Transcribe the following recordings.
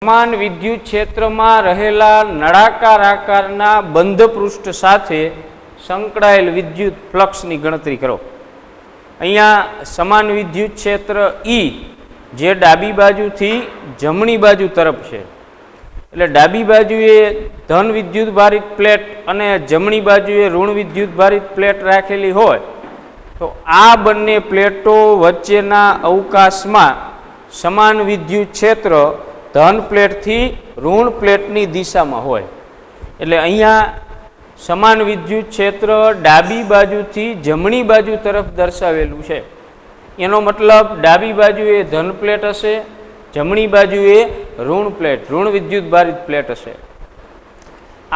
સમાન વિદ્યુત ક્ષેત્રમાં રહેલા નળાકાર આકારના બંધ પૃષ્ઠ સાથે સંકળાયેલ વિદ્યુત ફ્લક્સની ગણતરી કરો. અહીંયા સમાન વિદ્યુત ક્ષેત્ર ઈ જે ડાબી બાજુથી જમણી બાજુ તરફ છે, એટલે ડાબી બાજુએ ધન વિદ્યુત ભારિત પ્લેટ અને જમણી બાજુએ ઋણ વિદ્યુત ભારિત પ્લેટ રાખેલી હોય તો આ બંને પ્લેટો વચ્ચેના અવકાશમાં સમાન વિદ્યુત ક્ષેત્ર ધન પ્લેટથી ઋણ પ્લેટની દિશામાં હોય. એટલે અહીંયા સમાન વિદ્યુત ક્ષેત્ર ડાબી બાજુથી જમણી બાજુ તરફ દર્શાવેલું છે. એનો મતલબ ડાબી બાજુએ ધન પ્લેટ હશે, જમણી બાજુએ ઋણ પ્લેટ, ઋણ વિદ્યુત ભારિત પ્લેટ હશે.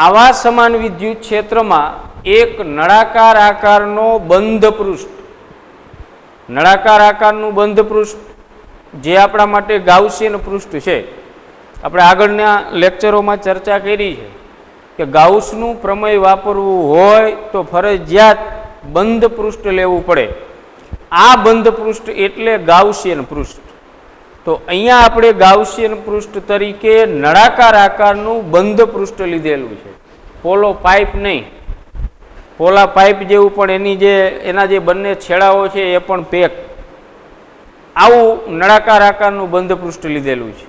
આવા સમાન વિદ્યુત ક્ષેત્રમાં એક નળાકાર આકારનો બંધ પૃષ્ઠ, નળાકાર આકારનું બંધ પૃષ્ઠ જે આપણા માટે ગાઉસિયન પૃષ્ઠ છે. આપણે આગળના લેક્ચરોમાં ચર્ચા કરી છે કે ગાઉસનું પ્રમેય વાપરવું હોય તો ફરજિયાત બંધ પૃષ્ઠ લેવું પડે. આ બંધ પૃષ્ઠ એટલે ગાઉસિયન પૃષ્ઠ. તો અહીંયા આપણે ગાઉસિયન પૃષ્ઠ તરીકે નળાકાર આકારનું બંધ પૃષ્ઠ લીધેલું છે, પોલો પાઇપ નહીં. પોલા પાઇપ જેવું પણ એના જે બંને છેડાઓ છે એ પણ પેક, આવું નળાકાર આકારનું બંધ પૃષ્ઠ લીધેલું છે.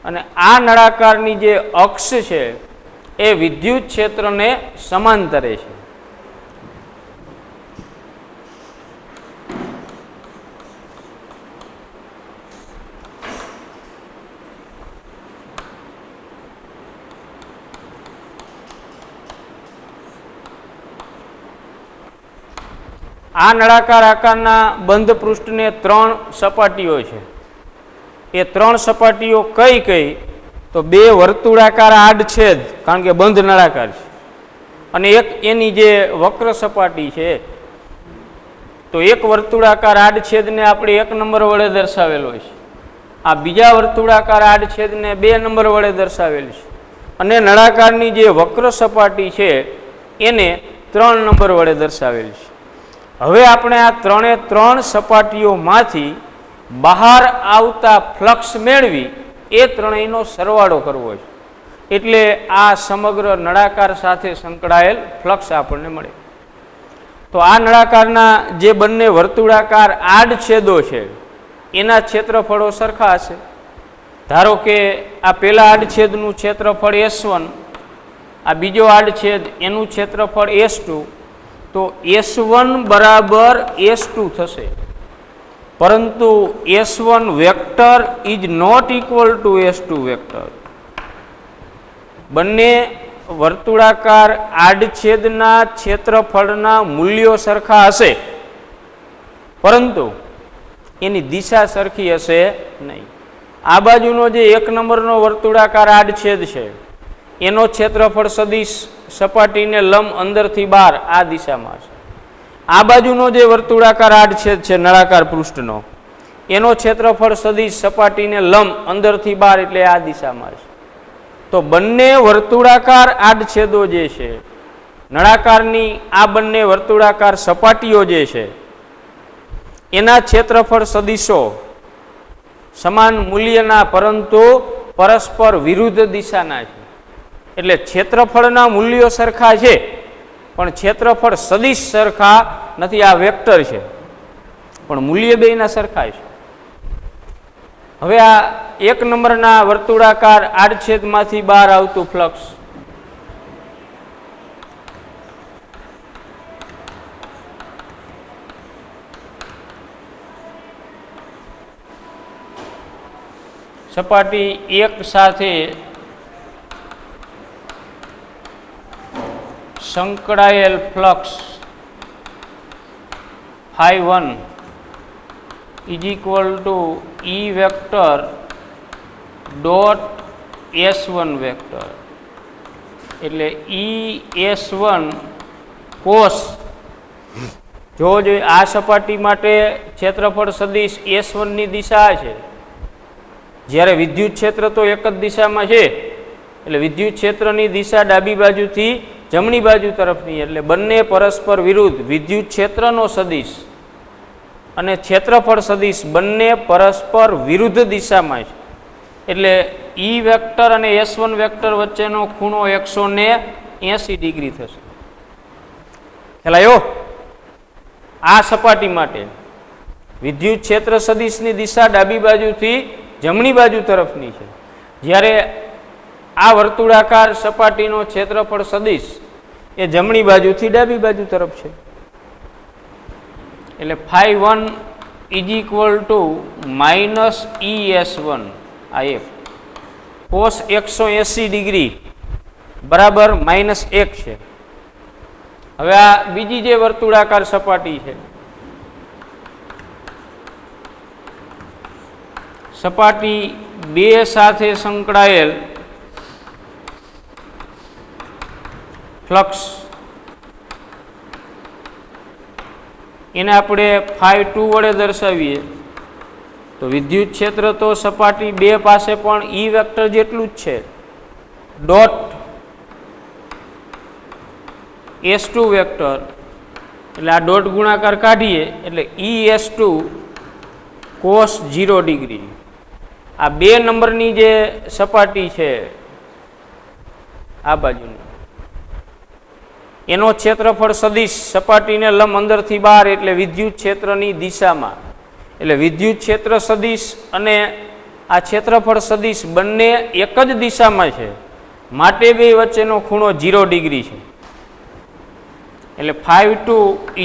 અને આ નળાકારની જે અક્ષ છે એ વિદ્યુત ક્ષેત્રને સમાંતરે છે. આ નળાકાર આકારના બંધ પૃષ્ઠને 3 સપાટીઓ છે. એ 3 સપાટીઓ કઈ કઈ તો 2 વર્તુળાકાર આડછેદ, કારણ કે બંધ નળાકાર છે, અને એક એની જે વક્ર સપાટી છે. તો એક વર્તુળાકાર આડછેદને આપણે 1 નંબર વડે દર્શાવેલો છે. આ બીજા વર્તુળાકાર આડછેદને 2 નંબર વડે દર્શાવેલ છે, અને નળાકારની જે વક્ર સપાટી છે એને 3 નંબર વડે દર્શાવેલ છે. હવે આપણે આ 3 સપાટીઓમાંથી બહાર આવતા ફ્લક્સ મેળવી એ ત્રણેયનો સરવાળો કરવો છે. એટલે આ સમગ્ર નળાકાર સાથે સંકળાયેલ ફ્લક્સ આપણને મળે. તો આ નળાકારના જે બંને વર્તુળાકાર આડછેદો છે એના ક્ષેત્રફળો સરખા હશે. ધારો કે આ પહેલા આડછેદનું ક્ષેત્રફળ S1, આ બીજો આડછેદ એનું ક્ષેત્રફળ S2, તો S1 બરાબર S2 થશે. પરંતુ S1 vector is not equal to S2 vector. બંને વર્તુળાકાર આડછેદના ક્ષેત્રફળના મૂલ્યો સરખા હશે, પરંતુ એની દિશા સરખી હશે નહીં. આ બાજુનો જે 1 નંબરનો વર્તુળાકાર આડછેદ છે એનો ક્ષેત્રફળ સદિશ સપાટીને લંબ અંદરથી બહાર આ દિશામાં છે. આ બાજુનો જે વર્તુળાકાર આડછેદ છે નળાકાર પૃષ્ઠનો એનો ક્ષેત્રફળ સદિશ સપાટીને લંબ અંદરથી બહાર એટલે આ દિશામાં છે. તો બંને વર્તુળાકાર આડછેદો જે છે, નળાકારની આ બંને વર્તુળાકાર સપાટીઓ જે છે એના ક્ષેત્રફળ સદિશો સમાન મૂલ્યના પરંતુ પરસ્પર વિરુદ્ધ દિશાના છે. એટલે ક્ષેત્રફળના મૂલ્યો સરખા છે પણ ક્ષેત્રફળ સદિશ સરખા નથી. આ વેક્ટર છે પણ મૂલ્ય બેયના સરખા છે. હવે આ 1 નંબરના વર્તુળાકાર આડછેદમાંથી બહાર આવતું ફ્લક્સ સપાટી 1 સાથે સંકળાયેલ flux ϕ1 is equal to E vector dot S1 vector. એટલે ES1 કોસ, જો આ સપાટી માટે ક્ષેત્રફળ સદિશ S1 ની દિશા છે, જ્યારે વિદ્યુત ક્ષેત્ર તો એક જ દિશામાં છે, એટલે વિદ્યુત ક્ષેત્રની દિશા ડાબી બાજુથી જમણી બાજુ તરફની. એટલે બંને પરસ્પર વિરુદ્ધ વિદ્યુત ક્ષેત્રનો સદિશ અને ક્ષેત્રફળ સદિશ બંને પરસ્પર વિરુદ્ધ દિશામાં છે. એટલે ઈ વેક્ટર અને S1 વેક્ટર વચ્ચેનો ખૂણો 180 ડિગ્રી થશે. ખ્યાલ આવ્યો? આ સપાટી માટે વિદ્યુત ક્ષેત્ર સદિશની દિશા ડાબી બાજુથી જમણી બાજુ તરફની છે, જ્યારે આ વર્તુળાકાર સપાટીનો ક્ષેત્રફળ સદિશ એ જમણી બાજુથી ડાબી બાજુ તરફ છે. એટલે φ1 = -ES1 આ એક cos 180 ડિગ્રી બરાબર -1 છે. હવે આ બીજી જે વર્તુળાકાર સપાટી છે, સપાટી 2 સાથે સંકળાયેલ ફ્લક્સ એને આપણે φ2 વડે દર્શાવીએ તો વિદ્યુત ક્ષેત્ર તો સપાટી 2 પાસે પણ ઈ વેક્ટર જેટલું જ છે. ડોટ S2 વેક્ટર એટલે આ ડોટ ગુણાકાર કાઢીએ એટલે ES2 cos 0 ડિગ્રી. આ 2 નંબરની જે સપાટી છે આ બાજુની એનો ક્ષેત્રફળ સદિશ સપાટીને લંબ અંદરથી બહાર એટલે વિદ્યુત ક્ષેત્રની દિશામાં, એટલે વિદ્યુત ક્ષેત્ર સદિશ અને આ ક્ષેત્રફળ સદિશ બંને એક જ દિશામાં છે, માટે બે વચ્ચેનો ખૂણો 0 ડિગ્રી છે. એટલે φ2 =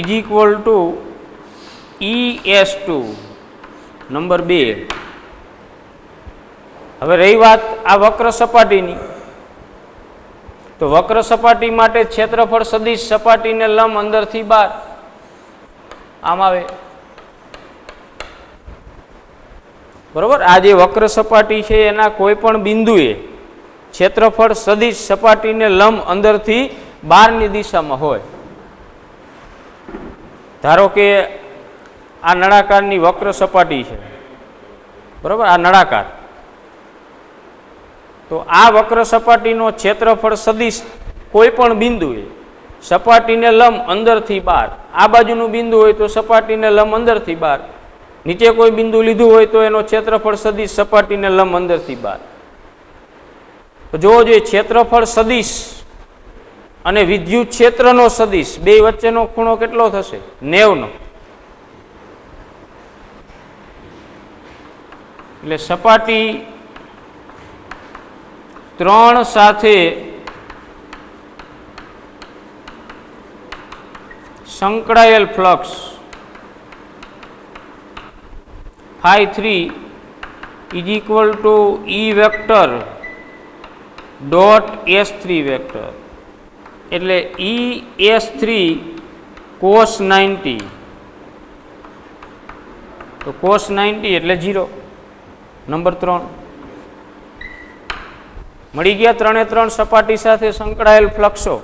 ES2 નંબર 2. હવે રહી વાત આ વક્ર સપાટીની, તો વક્ર સપાટી માટે ક્ષેત્રફળ સદિશ સપાટીને લંબ અંદરથી બહાર આમ આવે. બરોબર? આ જે વક્ર સપાટી છે એના કોઈ પણ બિંદુએ ક્ષેત્રફળ સદિશ સપાટીને લંબ અંદરથી બહારની દિશામાં હોય. ધારો કે આ નળાકારની વક્ર સપાટી છે, બરોબર? આ નળાકાર, તો આ વક્ર સપાટીનો ક્ષેત્રફળ સદિશ કોઈ પણ બિંદુએ સપાટીને લંબ અંદરથી બહાર, આ બાજુનું બિંદુ હોય તો સપાટીને લંબ અંદરથી બહાર, નીચે કોઈ બિંદુ લીધું હોય તો એનો ક્ષેત્રફળ સદિશ સપાટીને લંબ અંદરથી બહાર. તો જોવો જોઈએ ક્ષેત્રફળ સદિશ અને વિદ્યુત ક્ષેત્રનો સદિશ બે વચ્ચેનો ખૂણો કેટલો થશે? 90 નો. એટલે સપાટી 3 સાથે સંકળાયેલ flux φ3 = E vector dot S3 vector, એટલે ES3 cos 90, તો cos 90 એટલે 0. નંબર 3 મળી ગયા. 3 એ 3 સપાટી સાથે સંકળાયેલ ફ્લક્સો.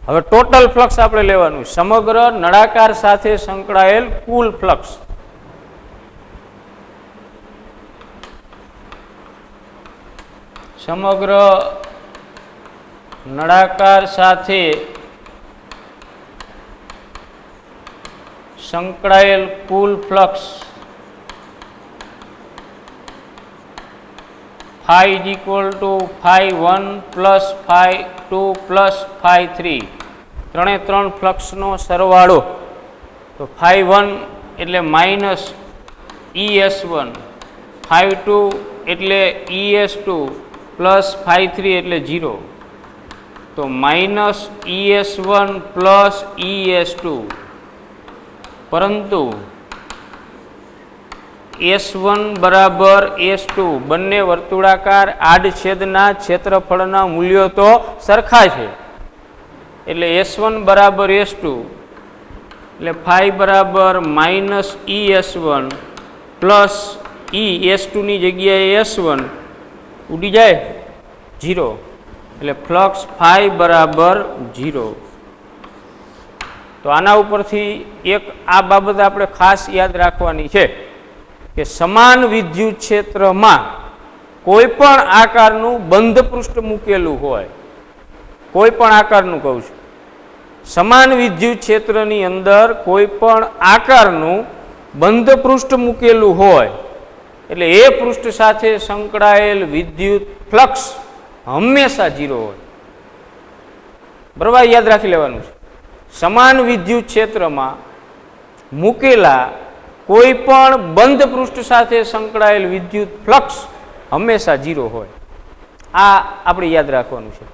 હવે ટોટલ ફ્લક્સ આપણે લેવાનું, સમગ્ર નળાકાર સાથે સંકળાયેલ કુલ ફ્લક્સ. સમગ્ર નળાકાર સાથે સંકળાયેલ કુલ ફ્લક્સ φ = φ1 + φ2 + φ3, 3 એ 3 ફ્લક્સનો સરવાળો. તો φ1 એટલે -ES1, φ2 એટલે ES2 પ્લસ φ3 એટલે 0, તો -ES1 + ES2, પરંતુ S1 બરાબર S2 બંને વર્તુળાકાર આડછેદના ક્ષેત્રફળના મૂલ્યો તો સરખા છે, એટલે S1 બરાબર S2, એટલે φ બરાબર -ES1 પ્લસ S2 ની જગ્યાએ S1 ઉડી જાય 0, એટલે ફ્લક્સ φ બરાબર 0. તો આના ઉપરથી એક આ બાબત આપણે ખાસ યાદ રાખવાની છે કે સમાન વિદ્યુત ક્ષેત્રમાં કોઈ પણ આકારનું બંધ પૃષ્ઠ મૂકેલું હોય, કોઈ પણ આકારનું કહું છું, સમાન વિદ્યુત ક્ષેત્રની અંદર કોઈ પણ આકારનું બંધ પૃષ્ઠ મૂકેલું હોય એટલે એ પૃષ્ઠ સાથે સંકળાયેલ વિદ્યુત ફ્લક્સ હંમેશા 0 હોય. બરાબર, યાદ રાખી લેવાનું છે. સમાન વિદ્યુત ક્ષેત્રમાં મૂકેલા કોઈ પણ બંધ પૃષ્ઠ સાથે સંકળાયેલ વિદ્યુત ફ્લક્સ હંમેશા 0 હોય. આ આપણે યાદ રાખવાનું છે.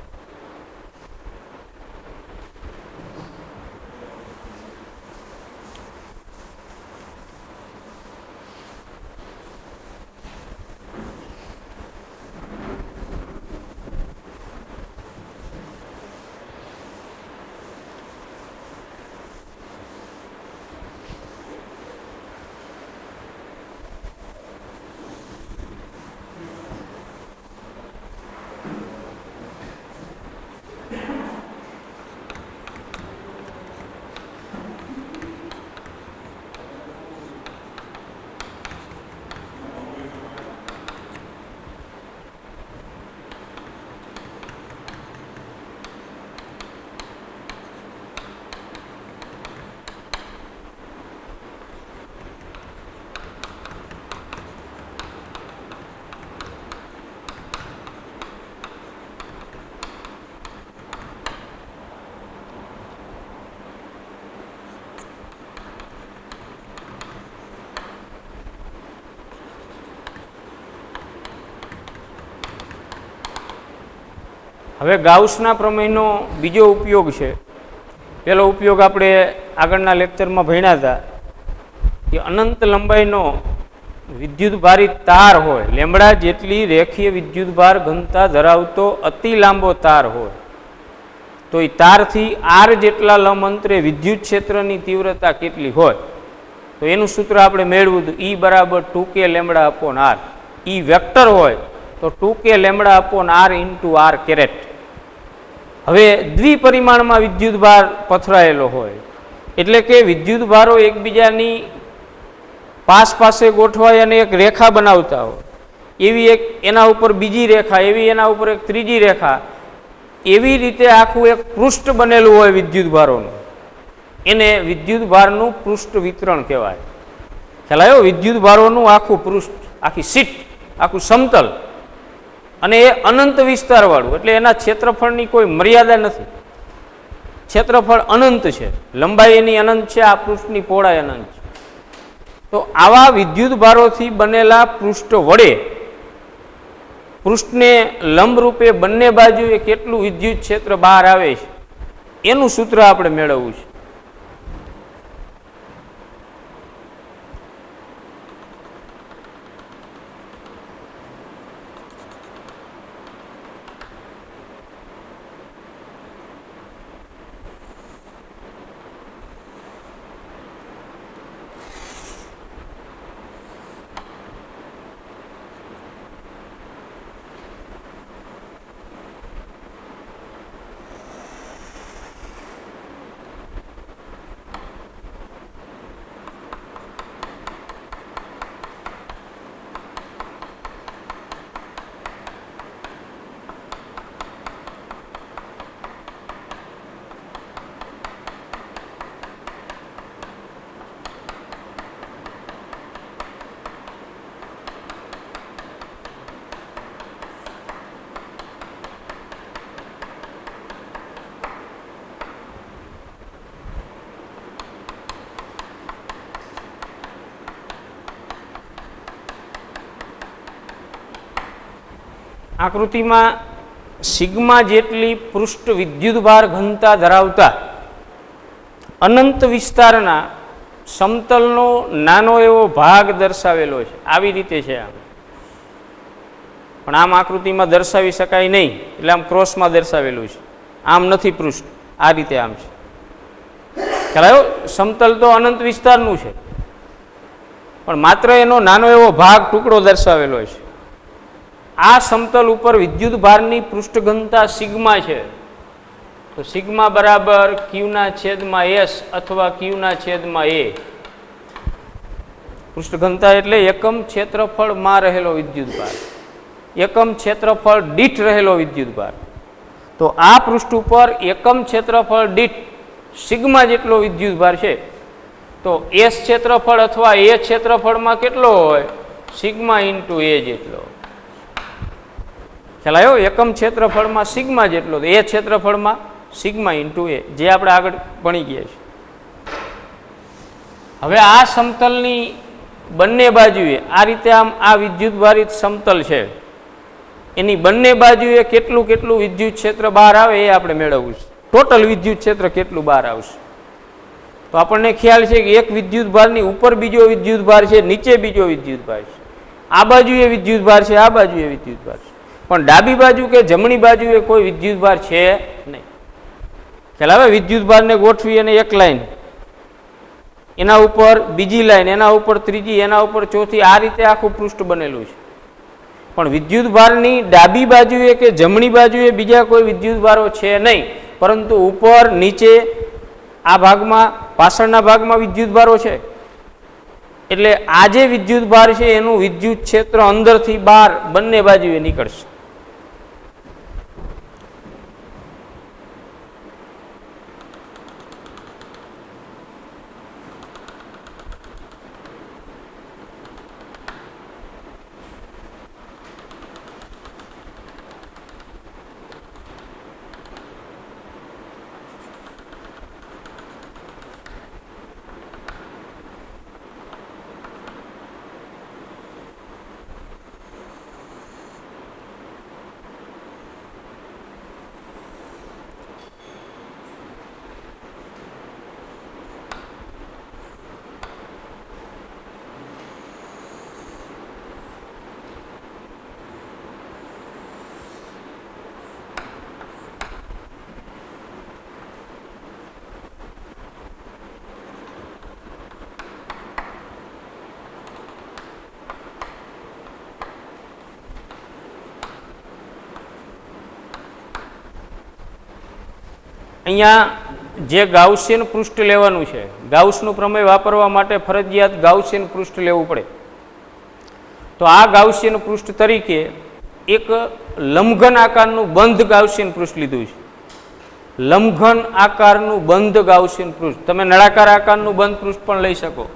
હવે ગાઉસના પ્રમેયનો બીજો ઉપયોગ છે. પહેલો ઉપયોગ આપણે આગળના લેક્ચરમાં ભણ્યા હતા કે અનંત લંબાઈનો વિદ્યુતભારિત તાર હોય, લેમડા જેટલી રેખીય વિદ્યુતભાર ઘનતા ધરાવતો અતિ લાંબો તાર હોય તો એ તારથી આર જેટલા લંબ અંતરે વિદ્યુત ક્ષેત્રની તીવ્રતા કેટલી હોય તો એનું સૂત્ર આપણે મેળવ્યું હતું. E બરાબર 2k lambda upon R. E vector હોય તો 2k lambda upon R into R caret. હવે દ્વિપરિમાણમાં વિદ્યુતભાર પથરાયેલો હોય એટલે કે વિદ્યુતભારો એકબીજાની પાસે ગોઠવાય અને એક રેખા બનાવતા હોય, એવી એક એના ઉપર બીજી રેખા, એવી એના ઉપર એક ત્રીજી રેખા, એવી રીતે આખું એક પૃષ્ઠ બનેલું હોય વિદ્યુતભારોનું, એને વિદ્યુતભારનું પૃષ્ઠ વિતરણ કહેવાય. ખ્યાલ આવ્યો? વિદ્યુતભારોનું આખું પૃષ્ઠ, આખી સીટ, આખું સમતલ, અને એ અનંત વિસ્તારવાળું, એટલે એના ક્ષેત્રફળની કોઈ મર્યાદા નથી. ક્ષેત્રફળ અનંત છે, લંબાઈ એની અનંત છે, આ પૃષ્ઠની પહોળાઈ અનંત છે. તો આવા વિદ્યુતભારોથી બનેલા પૃષ્ઠ વડે પૃષ્ઠને લંબરૂપે બંને બાજુએ કેટલું વિદ્યુત ક્ષેત્ર બહાર આવે છે એનું સૂત્ર આપણે મેળવવું છે. આકૃતિમાં સિગ્મા જેટલી પૃષ્ઠ વિદ્યુતભાર ઘનતા ધરાવતા અનંત વિસ્તારના સમતલનો નાનો એવો ભાગ દર્શાવેલો છે. આવી રીતે છે આમ, પણ આમ આકૃતિમાં દર્શાવી શકાય નહીં એટલે આમ ક્રોસમાં દર્શાવેલું છે. આમ નથી પૃષ્ઠ, આ રીતે આમ છે. ખ્યાલ આવ્યો? સમતલ તો અનંત વિસ્તારનું છે પણ માત્ર એનો નાનો એવો ભાગ ટુકડો દર્શાવેલો છે. આ સમતલ ઉપર વિદ્યુત ભારની પૃષ્ઠ ઘનતા સિગ્મા છે. તો સિગ્મા બરાબર ક્યુના છેદમાં એસ અથવા ક્યુના છેદમાં એ. પૃષ્ઠ ઘનતા એટલે એકમ ક્ષેત્રફળમાં રહેલો વિદ્યુત ભાર, એકમ ક્ષેત્રફળ દીઠ રહેલો વિદ્યુત ભાર. તો આ પૃષ્ઠ ઉપર એકમ ક્ષેત્રફળ દીઠ સિગ્મા જેટલો વિદ્યુત ભાર છે. તો એસ ક્ષેત્રફળ અથવા એ ક્ષેત્રફળમાં કેટલો હોય? સિગ્મા ઇન્ટુ એ જેટલો. ખ્યાલ આવ્યો? એકમ ક્ષેત્રફળમાં સિગ્મા જેટલો, એ ક્ષેત્રફળમાં સિગ્મા ઇન્ટુ એ, જે આપણે આગળ ભણી ગયા છીએ. હવે આ સમતલની બંને બાજુએ આ રીતે આમ આ વિદ્યુતભારિત સમતલ છે, એની બંને બાજુએ કેટલું કેટલું વિદ્યુત ક્ષેત્ર બહાર આવે એ આપણે મેળવવું છે. ટોટલ વિદ્યુત ક્ષેત્ર કેટલું બહાર આવશે. તો આપણને ખ્યાલ છે કે એક વિદ્યુતભારની ઉપર બીજો વિદ્યુતભાર છે, નીચે બીજો વિદ્યુતભાર છે, આ બાજુએ વિદ્યુતભાર છે, આ બાજુએ વિદ્યુતભાર છે, પણ ડાબી બાજુ કે જમણી બાજુએ કોઈ વિદ્યુતભાર છે નહીં. ખ્યાલ આવે? વિદ્યુતભારને ગોઠવી અને એક લાઈન, એના ઉપર બીજી લાઈન, એના ઉપર ત્રીજી, એના ઉપર ચોથી, આ રીતે આખું પૃષ્ઠ બનેલું છે. પણ વિદ્યુતભારની ડાબી બાજુએ કે જમણી બાજુએ બીજા કોઈ વિદ્યુતભારો છે નહીં, પરંતુ ઉપર નીચે આ ભાગમાં પાછળના ભાગમાં વિદ્યુતભારો છે. એટલે આ જે વિદ્યુતભાર છે એનું વિદ્યુત ક્ષેત્ર અંદરથી બહાર બંને બાજુએ નીકળશે. અહીંયા જે ગાઉસિયન પૃષ્ઠ લેવાનું છે, ગાઉસનું પ્રમેય વાપરવા માટે ફરજિયાત ગાઉસિયન પૃષ્ઠ લેવું પડે. તો આ ગાઉસિયન પૃષ્ઠ તરીકે એક લંબઘન આકારનું બંધ ગાઉસિયન પૃષ્ઠ લીધું છે. લંબઘન આકારનું બંધ ગાઉસિયન પૃષ્ઠ. તમે નળાકાર આકારનું બંધ પૃષ્ઠ પણ લઈ શકો.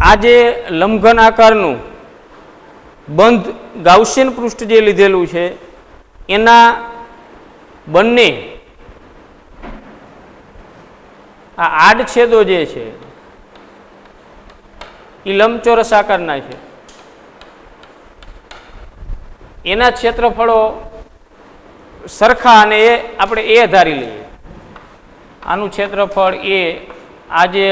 આ જે લંબઘન આકારનું બંધ ગાઉસિયન પૃષ્ઠ જે લીધેલું છે એના બંને આ આડછેદો જે છે એ લંબચોરસ આકારના છે. એના ક્ષેત્રફળો સરખા, અને એ આપણે એ ધારી લઈએ. આનું ક્ષેત્રફળ એ, આ જે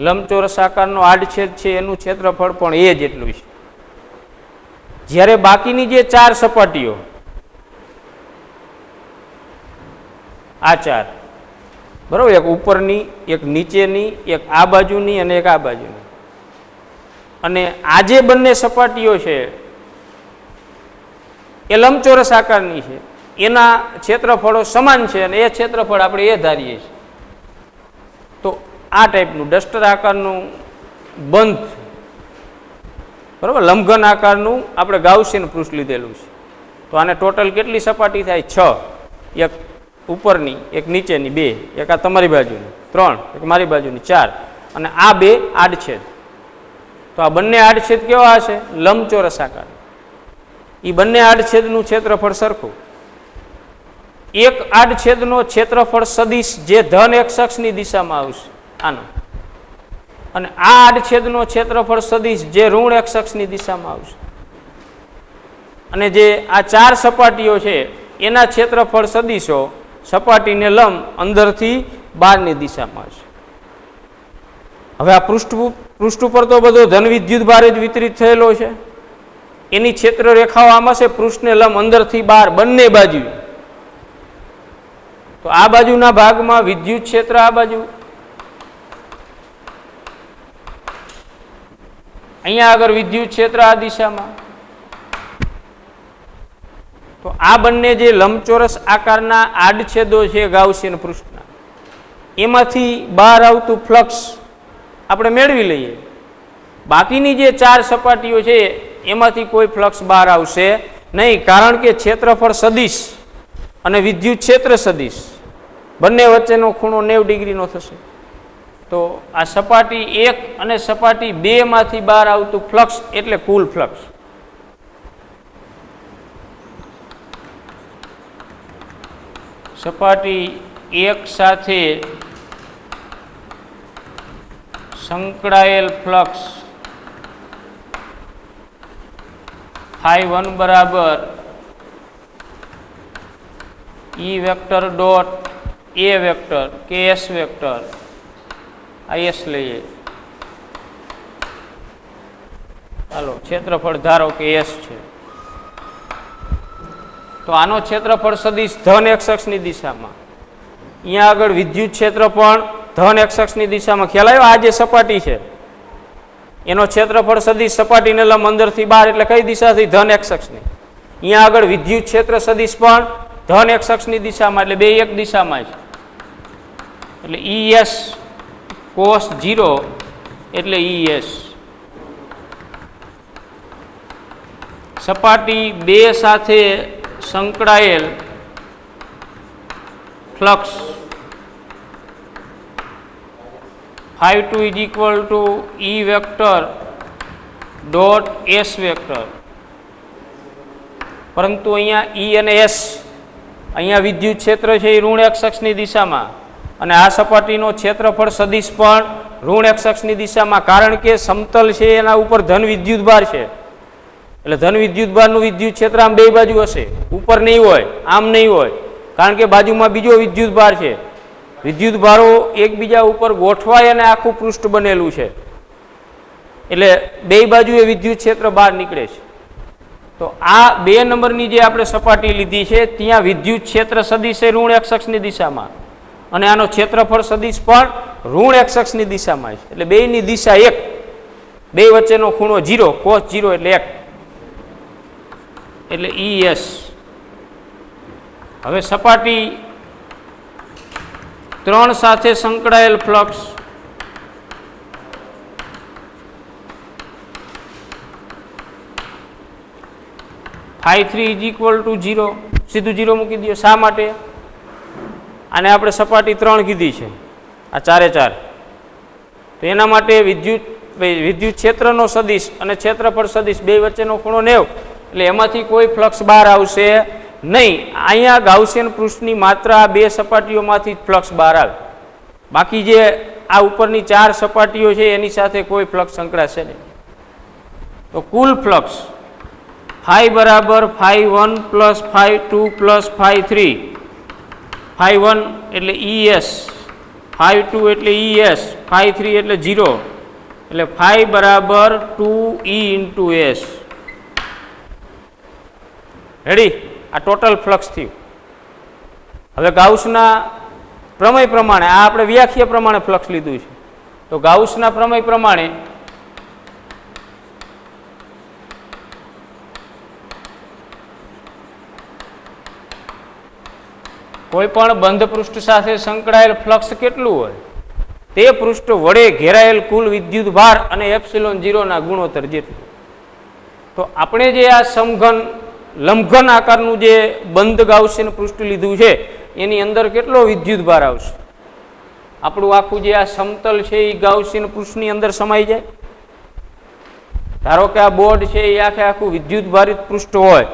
લંબચોરસ આકારનો આડછેદ છે એનું ક્ષેત્રફળ પણ એ જેટલું છે. જ્યારે બાકીની જે ચાર સપાટીઓ, આ ચાર, બરાબર, એક ઉપરની, એક નીચેની, એક આ બાજુની અને એક આ બાજુની, અને આ જે બંને સપાટીઓ છે એ લંબચોરસ આકારની છે, એના ક્ષેત્રફળો સમાન છે અને એ ક્ષેત્રફળ આપણે એ ધારીએ છીએ. તો આ ટાઈપનું ડસ્ટર આકારનું બંધ, બરાબર, લંબઘન આકારનું આપણે ગાઉસિયન પૃષ્ઠ લીધેલું છે. તો આને ટોટલ કેટલી સપાટી થાય? 6. એક ઉપરની, એક નીચેની 2, એક આ તમારી બાજુની 3, એક મારી બાજુની 4, અને આ 2 આડછેદ. તો આ બંને આડછેદ કેવા હશે? લંબચોરસ આકાર. એ બંને આડછેદનું ક્ષેત્રફળ સરખું. એક આડછેદનો ક્ષેત્રફળ સદિશ જે ધન એક્સ અક્ષની દિશામાં આવશે, આનો, અને આ આડછેદનો ક્ષેત્રફળ સદિશ જે ઋણ એક્સ અક્ષની દિશામાં આવશે. અને જે આ ચાર સપાટીઓ છે એના ક્ષેત્રફળ સદિશો સપાટીને લંબ અંદરથી બહારની દિશામાં હશે. હવે આ પૃષ્ઠ ઉપર તો બધો ધન વિદ્યુત ભાર જ વિતરિત થયેલો છે. એની ક્ષેત્ર રેખાઓ આમાં છે પૃષ્ઠને લંબ અંદરથી બહાર બંને બાજુ. તો આ બાજુના ભાગમાં વિદ્યુત ક્ષેત્ર આ બાજુ, અહીંયા આગળ વિદ્યુત ક્ષેત્ર આ દિશામાં. તો આ બંને જે લંબચોરસ આકારના આડછેદો છે ગાઉસિયન પૃષ્ઠના, એમાંથી બહાર આવતું ફ્લક્સ આપણે મેળવી લઈએ. બાકીની જે ચાર સપાટીઓ છે એમાંથી કોઈ ફ્લક્સ બહાર આવશે નહીં, કારણ કે ક્ષેત્રફળ સદિશ અને વિદ્યુત ક્ષેત્ર સદિશ બંને વચ્ચેનો ખૂણો 90 ડિગ્રીનો થશે. તો આ સપાટી 1 અને સપાટી 2 માંથી બહાર આવતું ફ્લક્સ એટલે કુલ ફ્લક્સ. સપાટી 1 સાથે સંકળાયેલ ફ્લક્સ ∅1 બરાબર E vector dot A vector KS vector IS લઈએ. ચાલો ક્ષેત્રફળ ધારો કે S છે. તો આનો ક્ષેત્રફળ સદિશ ધન x અક્ષની દિશામાં, અહીંયા આગળ વિદ્યુત ક્ષેત્ર પણ ધન x અક્ષની દિશામાં. ખ્યાલ આવ્યો? આ જે સપાટી છે એનો ક્ષેત્રફળ સદિશ સપાટીને લંબ અંદરથી બહાર એટલે કઈ દિશાથી? ધન x અક્ષની. અહીંયા આગળ વિદ્યુત ક્ષેત્ર સદિશ પણ ધન x અક્ષની દિશામાં એટલે બે એક દિશામાં છે. એટલે ES cos 0 એટલે ES. સપાટી 2 સાથે સંકળાયેલ flux ∅2 is equal to E vector dot S vector. પરંતુ અહીંયા E અને S, અહીંયા વિદ્યુત ક્ષેત્ર છે એ ઋણ x અક્ષની દિશામાં અને આ સપાટીનો ક્ષેત્રફળ સદિશ પણ ઋણ x અક્ષની દિશામાં, કારણ કે સમતલ છે એના ઉપર ધન વિદ્યુત ભાર છે. એટલે ધન વિદ્યુત ભારનું વિદ્યુત ક્ષેત્ર આમ બે બાજુ હશે, ઉપર નહીં હોય, આમ નહીં હોય, કારણ કે બાજુમાં બીજો વિદ્યુત ભાર છે. વિદ્યુત ભારો એકબીજા ઉપર ગોઠવાય અને આખું પૃષ્ઠ બનેલું છે. એટલે બે બાજુએ વિદ્યુત ક્ષેત્ર બહાર નીકળે છે. તો આ 2 નંબરની જે આપણે સપાટી લીધી છે ત્યાં વિદ્યુત ક્ષેત્ર સદિશ એ ઋણ x અક્ષની દિશામાં અને આનો ક્ષેત્રફળ સદિશ પણ ઋણ x અક્ષની દિશામાં છે. એટલે બેયની દિશા એક, બે વચ્ચેનો ખૂણો 0 cos 0 એટલે 1 એટલે ES. હવે સપાટી 3 સાથે સંકળાયેલ ફ્લક્સ ∅3 ઇઝ ઇક્વલ ટુ 0, સીધું 0 મૂકી દો. શા માટે? આને આપણે સપાટી 3 કીધી છે, આ 4 4. તો એના માટે વિદ્યુત ક્ષેત્રનો સદિશ અને ક્ષેત્રફળ સદિશ બે વચ્ચેનો ખૂણો 90, એટલે એમાંથી કોઈ ફ્લક્સ બહાર આવશે નહીં. અહીંયા ગાઉસિયન પૃષ્ઠની માત્ર આ 2 સપાટીઓમાંથી જ ફ્લક્સ બહાર આવે. બાકી જે આ ઉપરની 4 સપાટીઓ છે એની સાથે કોઈ ફ્લક્સ સંકળાશે નહીં. તો કુલ ફ્લક્સ ∅ બરાબર ∅1 પ્લસ ∅2 પ્લસ ∅3. ∅1 એટલે ES, ∅2 એટલે ES, ∅3 એટલે 0, એટલે ∅ બરાબર 2E ઇન્ટુ S. રેડી? આ ટોટલ ફ્લક્સ થયું. હવે ગાઉસના પ્રમેય પ્રમાણે, આ આપણે વ્યાખ્યા પ્રમાણે ફ્લક્સ લીધું છે. તો ગાઉસના પ્રમેય પ્રમાણે કોઈ પણ બંધ પૃષ્ઠ સાથે સંકળાયેલ ફ્લક્સ કેટલું હોય તે પૃષ્ઠ વડે ઘેરાયેલ કુલ વિદ્યુત ભાર અને એપ્સિલોન 0 ના ગુણોત્તર જેટલું. તો આપણે જે આ સમઘન લંબઘન આકારનું જે બંધ ગાઉસિયન પૃષ્ઠ લીધું છે એની અંદર કેટલો વિદ્યુત ભાર આવશે? આપણું આખું જે આ સમતલ છે એ ગાઉસિયન પૃષ્ઠની અંદર સમાઈ જાય. ધારો કે આ બોર્ડ છે એ આખું વિદ્યુત ભારિત પૃષ્ઠ હોય,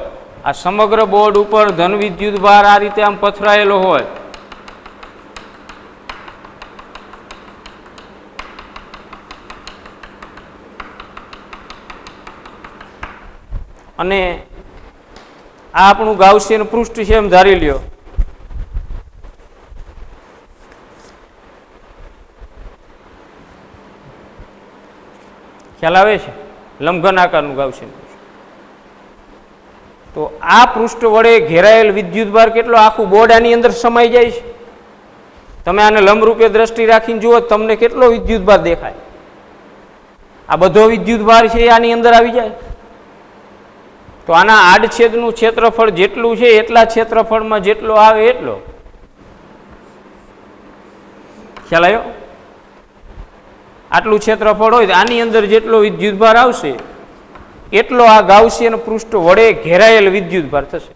આ સમગ્ર બોર્ડ ઉપર ધન વિદ્યુત ભાર આ રીતે આમ પથરાયેલો હોય, અને આ આપણું ગાઉસિયન પૃષ્ઠ છે એમ ધારી લ્યો. ખ્યાલ આવે છે? લંબઘન આકારનું ગાઉસિયન પૃષ્ઠ. તો આ પૃષ્ઠ વડે ઘેરાયેલ વિદ્યુત ભાર કેટલો? આખું બોર્ડ આની અંદર સમાઈ જાય છે. તમે આને લંબરૂપે દ્રષ્ટિ રાખીને જુઓ તમને કેટલો વિદ્યુત ભાર દેખાય. આ બધો વિદ્યુત ભાર છે આની અંદર આવી જાય. તો આના આડછેદનું ક્ષેત્રફળ જેટલું છે એટલા ક્ષેત્રફળમાં જેટલો આવે એટલો. ખ્યાલ આવ્યો? આટલું ક્ષેત્રફળ હોય તો આની અંદર જેટલો વિદ્યુત ભાર આવશે એટલો આ ગાઉસિયન પૃષ્ઠ વડે ઘેરાયેલ વિદ્યુતભાર થશે.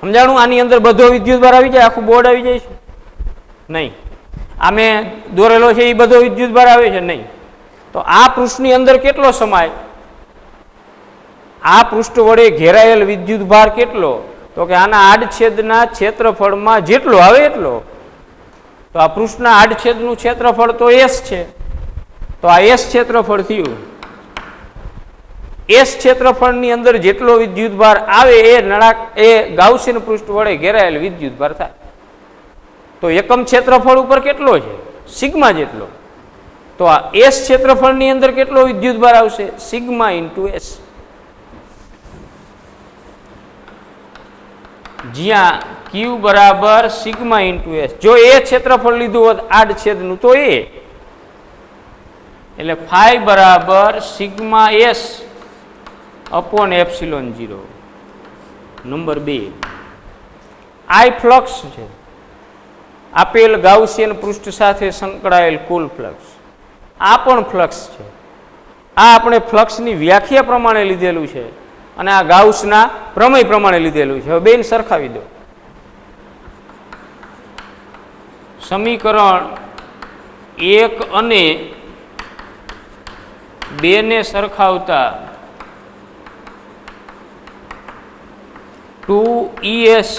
સમજાણું? આની અંદર બધો વિદ્યુતભાર આવી જાય, આખું બોર્ડ આવી જાય છે? નહીં. આ મેં દોરેલો છે એ બધો વિદ્યુતભાર આવે છે? નહીં. તો આ પૃષ્ઠની અંદર કેટલો સમાય? આ પૃષ્ઠ વડે ઘેરાયેલ વિદ્યુતભાર કેટલો? તો કે આના આડછેદના ક્ષેત્રફળમાં જેટલો આવે એટલો. તો આ પૃષ્ઠના આડછેદનું ક્ષેત્રફળ તો એસ છે, તો આ એસ ક્ષેત્રફળ થયું. એસ ક્ષેત્રફળની અંદર જેટલો વિદ્યુતભાર આવે એ ગાઉસિયન પૃષ્ઠ વડે ઘેરાયેલ વિદ્યુતભાર થાય. તો એકમ ક્ષેત્રફળ ઉપર કેટલો છે? સિગ્મા જેટલો. તો આ એસ ક્ષેત્રફળની અંદર કેટલો વિદ્યુતભાર આવશે? Sigma into S. જ્યાં ક્યુ બરાબર સિગ્મા ઇન્ટુ એસ. જો એ ક્ષેત્રફળ લીધું હોત આડછેદનું તો એ, એટલે ફાઈ બરાબર sigma S upon epsilon 0. Number 2, આઈ ફ્લક્સ છે, આપેલ ગાઉસિયન પૃષ્ઠ સાથે સંકળાયેલ કુલ ફ્લક્સ. આ પણ ફ્લક્સ છે. આ આપણે ફ્લક્સની વ્યાખ્યા પ્રમાણે લીધેલું છે અને આ ગાઉસના પ્રમેય પ્રમાણે લીધેલું છે. હવે બેન સરખાવી દો. સમીકરણ 1 અને 2 ને સરખાવતા 2Es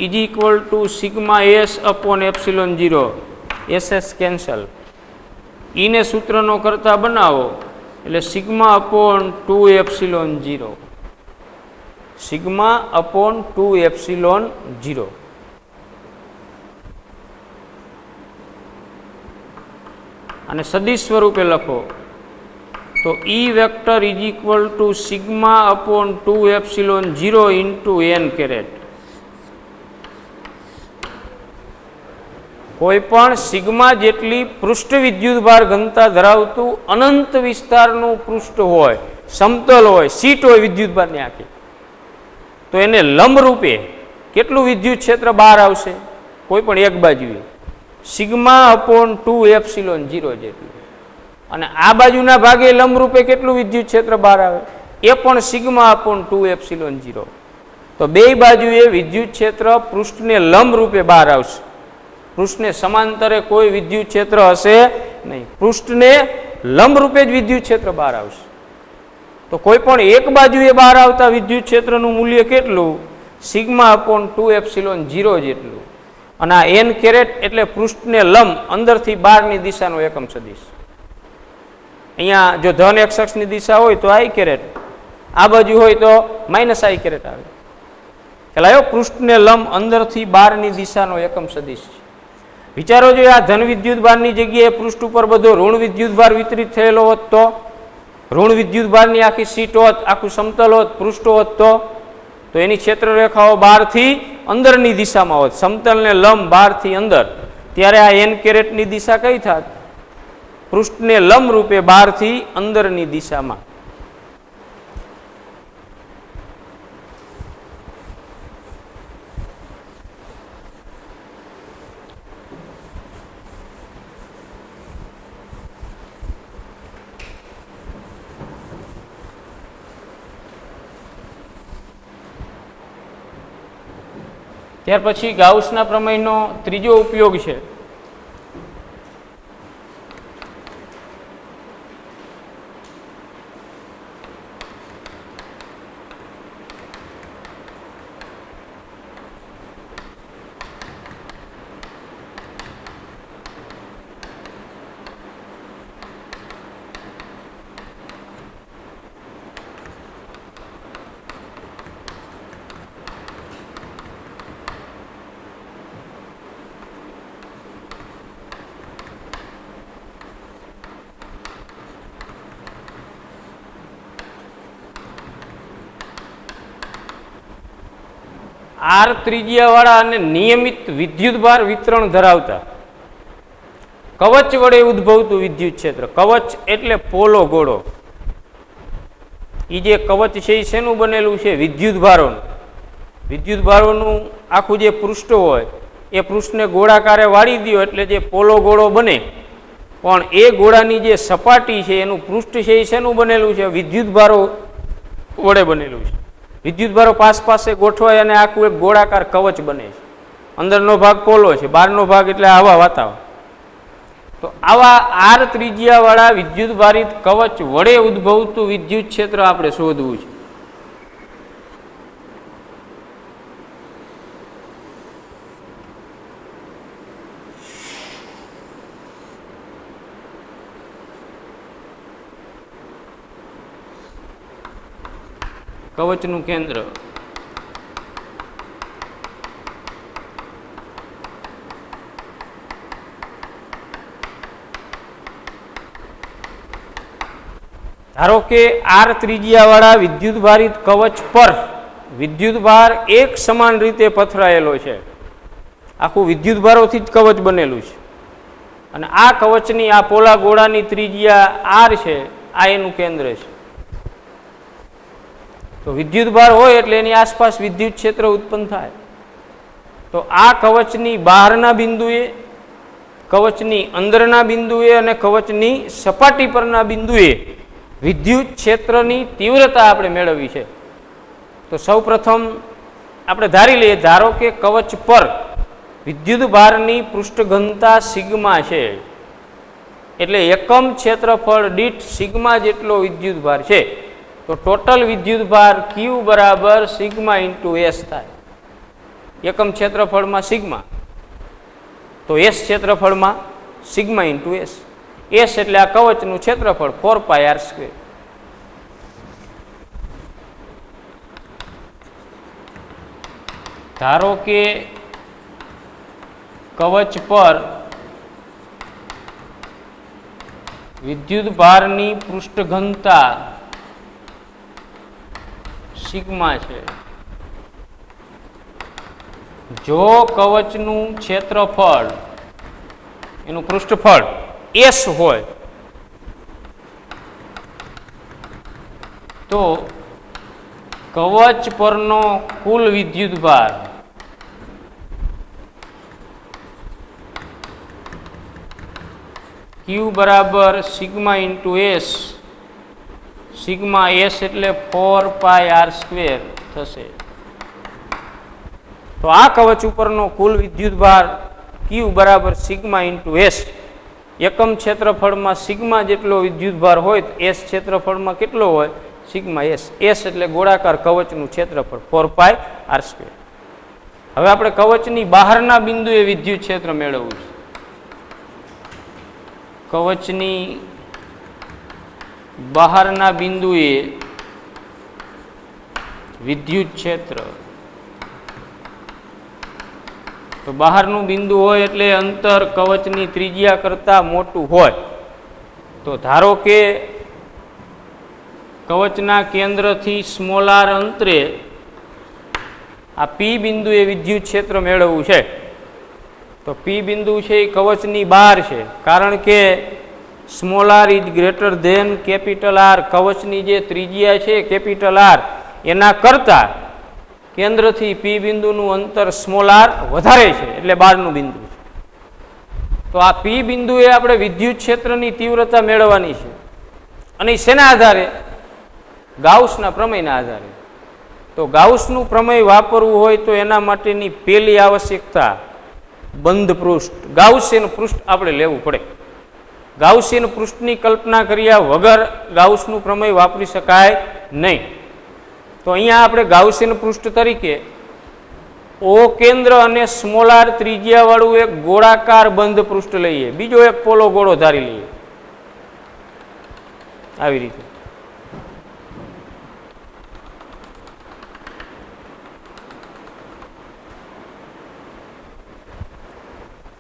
is equal to sigma S upon epsilon 0. SS cancel. E ને સૂત્રનો કરતા બનાવો એટલે sigma upon 2 epsilon 0. Sigma upon 2 epsilon 0. અને સદિશ સ્વરૂપે લખો તો E vector is equal to sigma upon 2 epsilon 0 into n caret. કોઈ પણ સિગ્મા જેટલી પૃષ્ઠ વિદ્યુતભાર ઘનતા ધરાવતું અનંત વિસ્તારનું પૃષ્ઠ હોય, સમતલ હોય, સીટ હોય વિદ્યુતભારની આખી, તો એને લંબ રૂપે કેટલું વિદ્યુત ક્ષેત્ર બહાર આવશે? કોઈ પણ એક બાજુએ સિગ્મા અપોન 2 એપ્સિલોન 0 જેટલું. અને આ બાજુના ભાગે લંબ રૂપે કેટલું વિદ્યુત ક્ષેત્ર બહાર આવે? એ પણ સિગ્મા અપોન 2 એપ્સિલોન 0. તો બે બાજુએ વિદ્યુત ક્ષેત્ર પૃષ્ઠને લંબ રૂપે બહાર આવશે. પૃષ્ઠને સમાંતરે કોઈ વિદ્યુત ક્ષેત્ર હશે નહીં. પૃષ્ઠને લંબ રૂપે જ વિદ્યુત ક્ષેત્ર બહાર આવશે. તો કોઈ પણ એક બાજુએ બહાર આવતા વિદ્યુત ક્ષેત્રનું મૂલ્ય કેટલું? સિગ્મા અપોન 2 એપ્સિલોન 0 જેટલું. અને આ n કેરેટ એટલે પૃષ્ઠને લંબ અંદરથી બહારની દિશાનો એકમ સદિશ. અહીંયા જો ધન x અક્ષની દિશા હોય તો i કેરેટ, આ બાજુ હોય તો માઇનસ i કેરેટ આવે. ખ્યાલ પૃષ્ઠને લંબ અંદરથી બહારની દિશાનો એકમ સદિશ છે. વિચારો જો આ ધન વિદ્યુતભારની જગ્યાએ પૃષ્ઠ ઉપર બધો ઋણ વિદ્યુતભાર વિતરિત થયેલો હોત તો, ઋણ વિદ્યુતભારની આખી સીટ હોત, આખું સમતલ હોત, પૃષ્ઠ હોત તો એની ક્ષેત્ર રેખાઓ બહારથી અંદરની દિશામાં હોત, સમતલને લંબ બહારથી અંદર, ત્યારે આ n કેરેટની દિશા કઈ થાત? પૃષ્ઠને લંબ રૂપે બહારથી અંદરની દિશામાં. ત્યાર પછી ગાઉસના પ્રમેયનો ત્રીજો ઉપયોગ છે. આર ત્રિજ્યાવાળા અને નિયમિત વિદ્યુતભાર વિતરણ ધરાવતા કવચ વડે ઉદ્ભવતું વિદ્યુત ક્ષેત્ર. કવચ એટલે પોલો ગોળો. એ જે કવચ છે એ શેનું બનેલું છે? વિદ્યુતભારોનું. વિદ્યુતભારોનું આખું જે પૃષ્ઠ હોય એ પૃષ્ઠને ગોળાકારે વાળી દો એટલે જે પોલો ગોળો બને. પણ એ ગોળાની જે સપાટી છે એનું પૃષ્ઠ છે એ શેનું બનેલું છે? વિદ્યુતભારો વડે બનેલું છે. વિદ્યુત ભારો પાસે ગોઠવાય અને આખું એક ગોળાકાર કવચ બને છે. અંદરનો ભાગ પોલો છે, બહારનો ભાગ એટલે આવા વાતાવરણ. તો આવા આર ત્રિજ્યાવાળા વિદ્યુત ભારિત કવચ વડે ઉદ્ભવતું વિદ્યુત ક્ષેત્ર આપણે શોધવું છે. કવચનું કેન્દ્ર ધારો કે આર ત્રિજ્યાવાળા વિદ્યુત ભારિત કવચ પર વિદ્યુત ભાર એક સમાન રીતે પથરાયેલો છે. આખું વિદ્યુત ભારોથી જ કવચ બનેલું છે અને આ કવચની આ પોલા ગોળાની ત્રિજ્યા આર છે, આ એનું કેન્દ્ર છે. તો વિદ્યુત ભાર હોય એટલે એની આસપાસ વિદ્યુત ક્ષેત્ર ઉત્પન્ન થાય. તો આ કવચની બહારના બિંદુએ, કવચની અંદરના બિંદુએ અને કવચની સપાટી પરના બિંદુએ વિદ્યુત ક્ષેત્રની તીવ્રતા આપણે મેળવવી છે. તો સૌ પ્રથમ આપણે ધારી લઈએ, ધારો કે કવચ પર વિદ્યુત ભારની પૃષ્ઠ ઘનતા સિગ્મા છે, એટલે એકમ ક્ષેત્રફળ દીઠ સિગ્મા જેટલો વિદ્યુત ભાર છે. તો ટોટલ વિદ્યુત ભાર ક્યુ બરાબર સિગ્મા ઇન્ટુ એસ થાય. એકમ ક્ષેત્રફળમાં સિગ્મા, તો એસ ક્ષેત્રફળમાં સિગ્મા ઇન્ટુ એસ. એસ એટલે આ કવચનું ક્ષેત્રફળ 4πr². ધારો કે કવચ પર વિદ્યુત ભારની પૃષ્ઠ ઘનતા સિગ્મા છે. જો કવચનું ક્ષેત્રફળ, એનું પૃષ્ઠફળ એસ હોય તો કવચ પરનો કુલ વિદ્યુત ભાર ક્યુ બરાબર sigma into S. Sigma S એટલે 4πr² થશે. તો આ કવચ ઉપરનો કુલ વિદ્યુત ભાર ક્યુ બરાબર સિગ્મા ઇન્ટુ એસ. એકમ ક્ષેત્રફળમાં સિગ્મા જેટલો વિદ્યુત ભાર હોય તો એસ ક્ષેત્રફળમાં કેટલો હોય? Sigma S. એસ એટલે ગોળાકાર કવચનું ક્ષેત્રફળ 4πr². હવે આપણે કવચની બહારના બિંદુએ વિદ્યુત ક્ષેત્ર મેળવવું છે. કવચની બહારના બિંદુએ વિદ્યુત ક્ષેત્ર. તો બહારનું બિંદુ હોય એટલે અંતર કવચની ત્રિજ્યા કરતાં મોટું હોય. તો ધારો કે કવચના કેન્દ્રથી સ્મોલ આર અંતરે આ પી બિંદુએ વિદ્યુત ક્ષેત્ર મેળવવું છે. તો પી બિંદુ છે એ કવચની બહાર છે, કારણ કે small R is greater than capital R. કવચની જે ત્રિજ્યા છે કેપિટલ આર એના કરતાં કેન્દ્રથી પી બિંદુનું અંતર સ્મોલ આર વધારે છે, એટલે બહારનું બિંદુ છે. તો આ પી બિંદુએ આપણે વિદ્યુત ક્ષેત્રની તીવ્રતા મેળવવાની છે. અને શેના આધારે? ગાઉસના પ્રમેયના આધારે. તો ગાઉસનું પ્રમેય વાપરવું હોય તો એના માટેની પહેલી આવશ્યકતા બંધ પૃષ્ઠ, ગાઉસિયન પૃષ્ઠ આપણે લેવું પડે. ગાઉસિયન પૃષ્ઠની કલ્પના કર્યા વગર ગાઉસનું પ્રમેય વાપરી શકાય નહીં. તો અહીંયા આપણે ગાઉસિયન પૃષ્ઠ તરીકે ઓ કેન્દ્ર અને સ્મોલ આર ત્રિજ્યાવાળું એક ગોળાકાર બંધ પૃષ્ઠ લઈએ, બીજો એક પોલો ગોળો ધારી લઈએ. આવી રીતે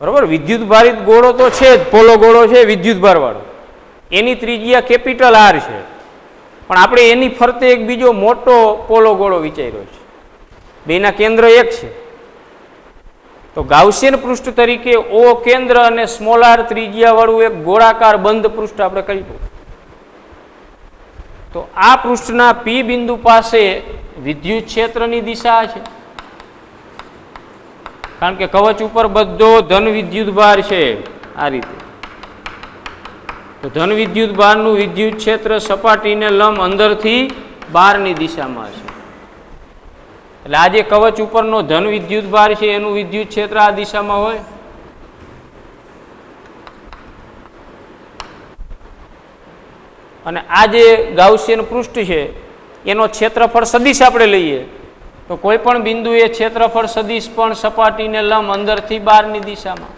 બરોબર. વિદ્યુત ભારિત ગોળો તો છે જ, પોલો ગોળો છે વિદ્યુત ભાર વાળો, એની ત્રિજ્યા કેપિટલ આર છે. પણ આપણે એની ફરતે એક બીજો મોટો પોલો ગોળો વિચાર્યો છે, બેના કેન્દ્ર એક છે. તો ગાઉસિયન પૃષ્ઠ તરીકે ઓ કેન્દ્ર અને સ્મોલ આર ત્રિજ્યા વાળું એક ગોળાકાર બંધ પૃષ્ઠ આપણે કહ્યું. તો આ પૃષ્ઠના પી બિંદુ પાસે વિદ્યુત ક્ષેત્રની દિશા છે, કારણ કે કવચ ઉપર બધો ધન વિદ્યુત ભાર છે. આ રીતે તો ધન વિદ્યુત ભારનું વિદ્યુત ક્ષેત્ર સપાટીને લંબ અંદરથી બહારની દિશામાં છે. એટલે આ જે કવચ ઉપરનો ધન વિદ્યુત ભાર છે એનું વિદ્યુત ક્ષેત્ર આ દિશામાં હોય. અને આ જે ગાઉસિયન પૃષ્ઠ છે એનો ક્ષેત્રફળ સદિશ આપણે લઈએ તો કોઈ પણ બિંદુએ ક્ષેત્રફળ સદિશ પણ સપાટીને લંબ અંદરથી બહારની દિશામાં,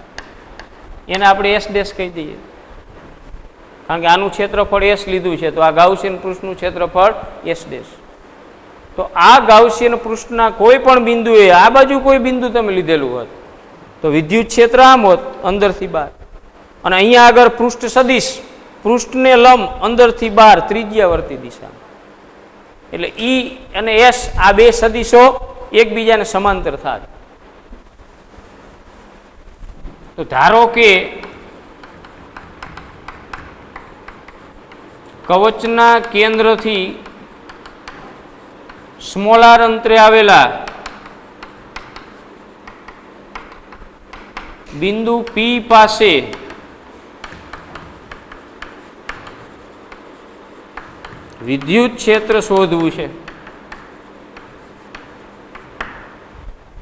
એને આપણે એસ ડેશ કહી દઈએ. કારણ કે આનું ક્ષેત્રફળ એસ લીધું છે તો આ ગાઉસિયન પૃષ્ઠનું ક્ષેત્રફળ એસ ડેશ. તો આ ગાઉસિયન પૃષ્ઠના કોઈ પણ બિંદુએ આ બાજુ કોઈ બિંદુ તમે લીધેલું હોત તો વિદ્યુત ક્ષેત્ર આમ હોત અંદરથી બહાર, અને અહીંયા આગળ પૃષ્ઠ સદિશ પૃષ્ઠને લંબ અંદરથી બહાર ત્રિજ્યાવર્તી દિશા. એટલે ઈ અને એસ આ બે સદિશો એકબીજાને સમાંતર થાય. તો ધારો કે કવચના કેન્દ્રથી સ્મોલ આર અંતરે આવેલા બિંદુ પી પાસે વિદ્યુત ક્ષેત્ર શોધવું છે.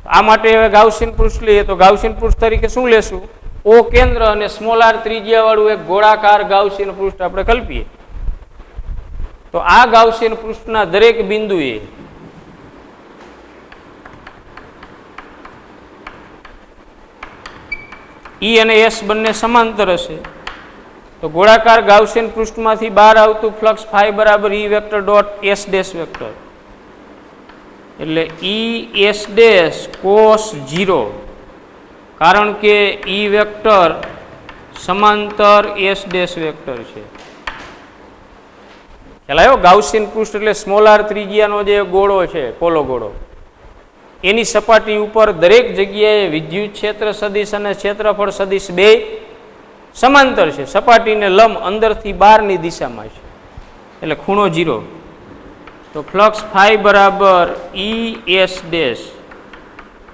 આ માટે હવે ગાઉસિયન પૃષ્ઠ લઈએ તો ગાઉસિયન પૃષ્ઠ તરીકે શું લેશું? ઓ કેન્દ્ર અને સ્મોલ આર ત્રિજ્યા વાળું એક ગોળાકાર ગાઉસિયન પૃષ્ઠ આપણે કલ્પીએ. તો આ ગાઉસિયન પૃષ્ઠના દરેક બિંદુએ ઈ અને એસ બંને સમાંતર હશે. તો ગોળાકાર ગાઉસિયન પૃષ્ઠમાંથી બહાર આવતું ફ્લક્સ ફાઈ બરાબર E vector dot S dash vector. એટલે ઈ એસ ડેશ કોસ 0, કારણ કે ઈ વેક્ટર સમાંતર એસ ડેશ વેક્ટર છે. ખ્યાલ આવ્યો? ગાઉસિયન પૃષ્ઠ એટલે સ્મોલ આર ત્રિજ્યાનો જે ગોળો છે, પોલો ગોળો, એની સપાટી ઉપર દરેક જગ્યાએ વિદ્યુત ક્ષેત્ર સદિશ અને ક્ષેત્રફળ સદિશ બે સમાંતર છે, સપાટીને લંબ અંદરથી બહારની દિશામાં છે. એટલે ખૂણો 0. તો ફ્લક્સ ફાઈ બરાબર ઈ એસ ડેશ.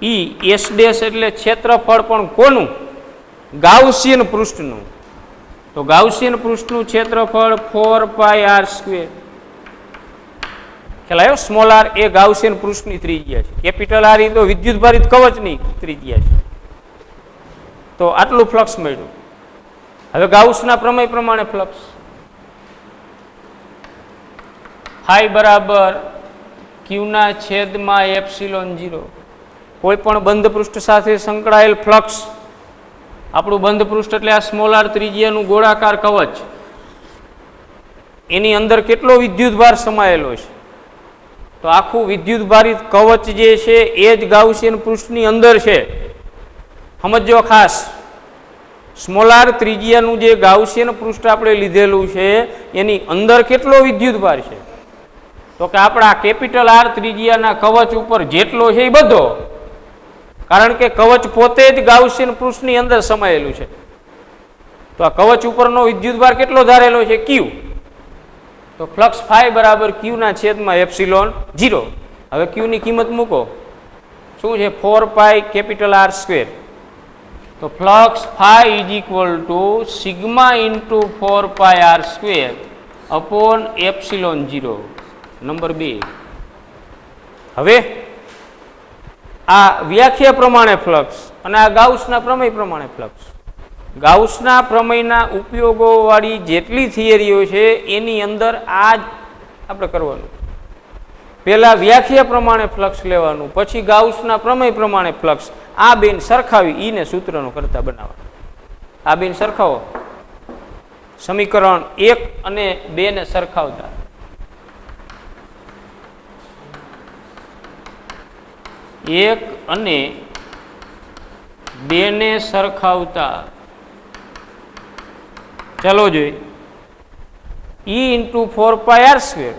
ઈ એસ ડેશ એટલે ક્ષેત્રફળ પણ કોનું? ગાઉસિયન પૃષ્ઠનું. તો ગાઉસિયન પૃષ્ઠનું ક્ષેત્રફળ 4πr². ખ્યાલ આવ્યો? સ્મોલ આર એ ગાઉસિયન પૃષ્ઠની ત્રિજ્યા છે, કેપિટલ આર એ તો વિદ્યુત ભારિત કવચની ત્રિજ્યા છે. તો આટલું ફ્લક્સ મળ્યું. હવે ગાઉસના પ્રમેય પ્રમાણે ફ્લક્સ ફાઈ બરાબર ક્યુના છેદમાં એપ્સિલોન 0. કોઈ પણ બંધ પૃષ્ઠ સાથે સંકળાયેલ ફ્લક્સ, આપણું બંધ પૃષ્ઠ એટલે આ સ્મોલ આર ત્રિજ્યાનું ગોળાકાર કવચ, એની અંદર કેટલો વિદ્યુત ભાર સમાયેલો છે? તો આખું વિદ્યુત ભારિત કવચ જે છે એ જ ગાઉસિયન પૃષ્ઠની અંદર છે. સમજો ખાસ, સ્મોલ આર ત્રિજ્યાનું જે ગાઉસિયન પૃષ્ઠ આપણે લીધેલું છે એની અંદર કેટલો વિદ્યુત ભાર છે? તો કે આપણા કેપિટલ આર ત્રિજ્યાના કવચ ઉપર જેટલો છે એ બધો, કારણ કે કવચ પોતે જ ગાઉસિયન પૃષ્ઠની અંદર સમાયેલું છે. તો આ કવચ ઉપરનો વિદ્યુત ભાર કેટલો ધારેલો છે? ક્યુ. તો ફ્લક્સ ફાઈ બરાબર ક્યુના છેદમાં એપ્સિલોન 0. હવે ક્યુની કિંમત મૂકો, શું છે? 4π કેપિટલ આર સ્ક્વેર. તો flux phi is equal to sigma into 4πr² upon epsilon 0. Number 2. હવે આ વ્યાખ્યા પ્રમાણે ફ્લક્સ અને આ ગાઉસના પ્રમેય પ્રમાણે ફ્લક્સ. ગાઉસના પ્રમેયના ઉપયોગોવાળી જેટલી થિયરીઓ છે એની અંદર આ જ આપણે કરવાનું. પહેલાં વ્યાખ્યા પ્રમાણે ફ્લક્સ લેવાનું, પછી ગાઉસના પ્રમેય પ્રમાણે ફ્લક્સ. આ બેન સરખાવી ઈને સૂત્રનો કરતા બનાવવા. આ બેન સરખાવો, સમીકરણ 1 અને 2 ને સરખાવતા. એક અને 2 ને સરખાવતા ચાલો જોઈએ. E into 4πr².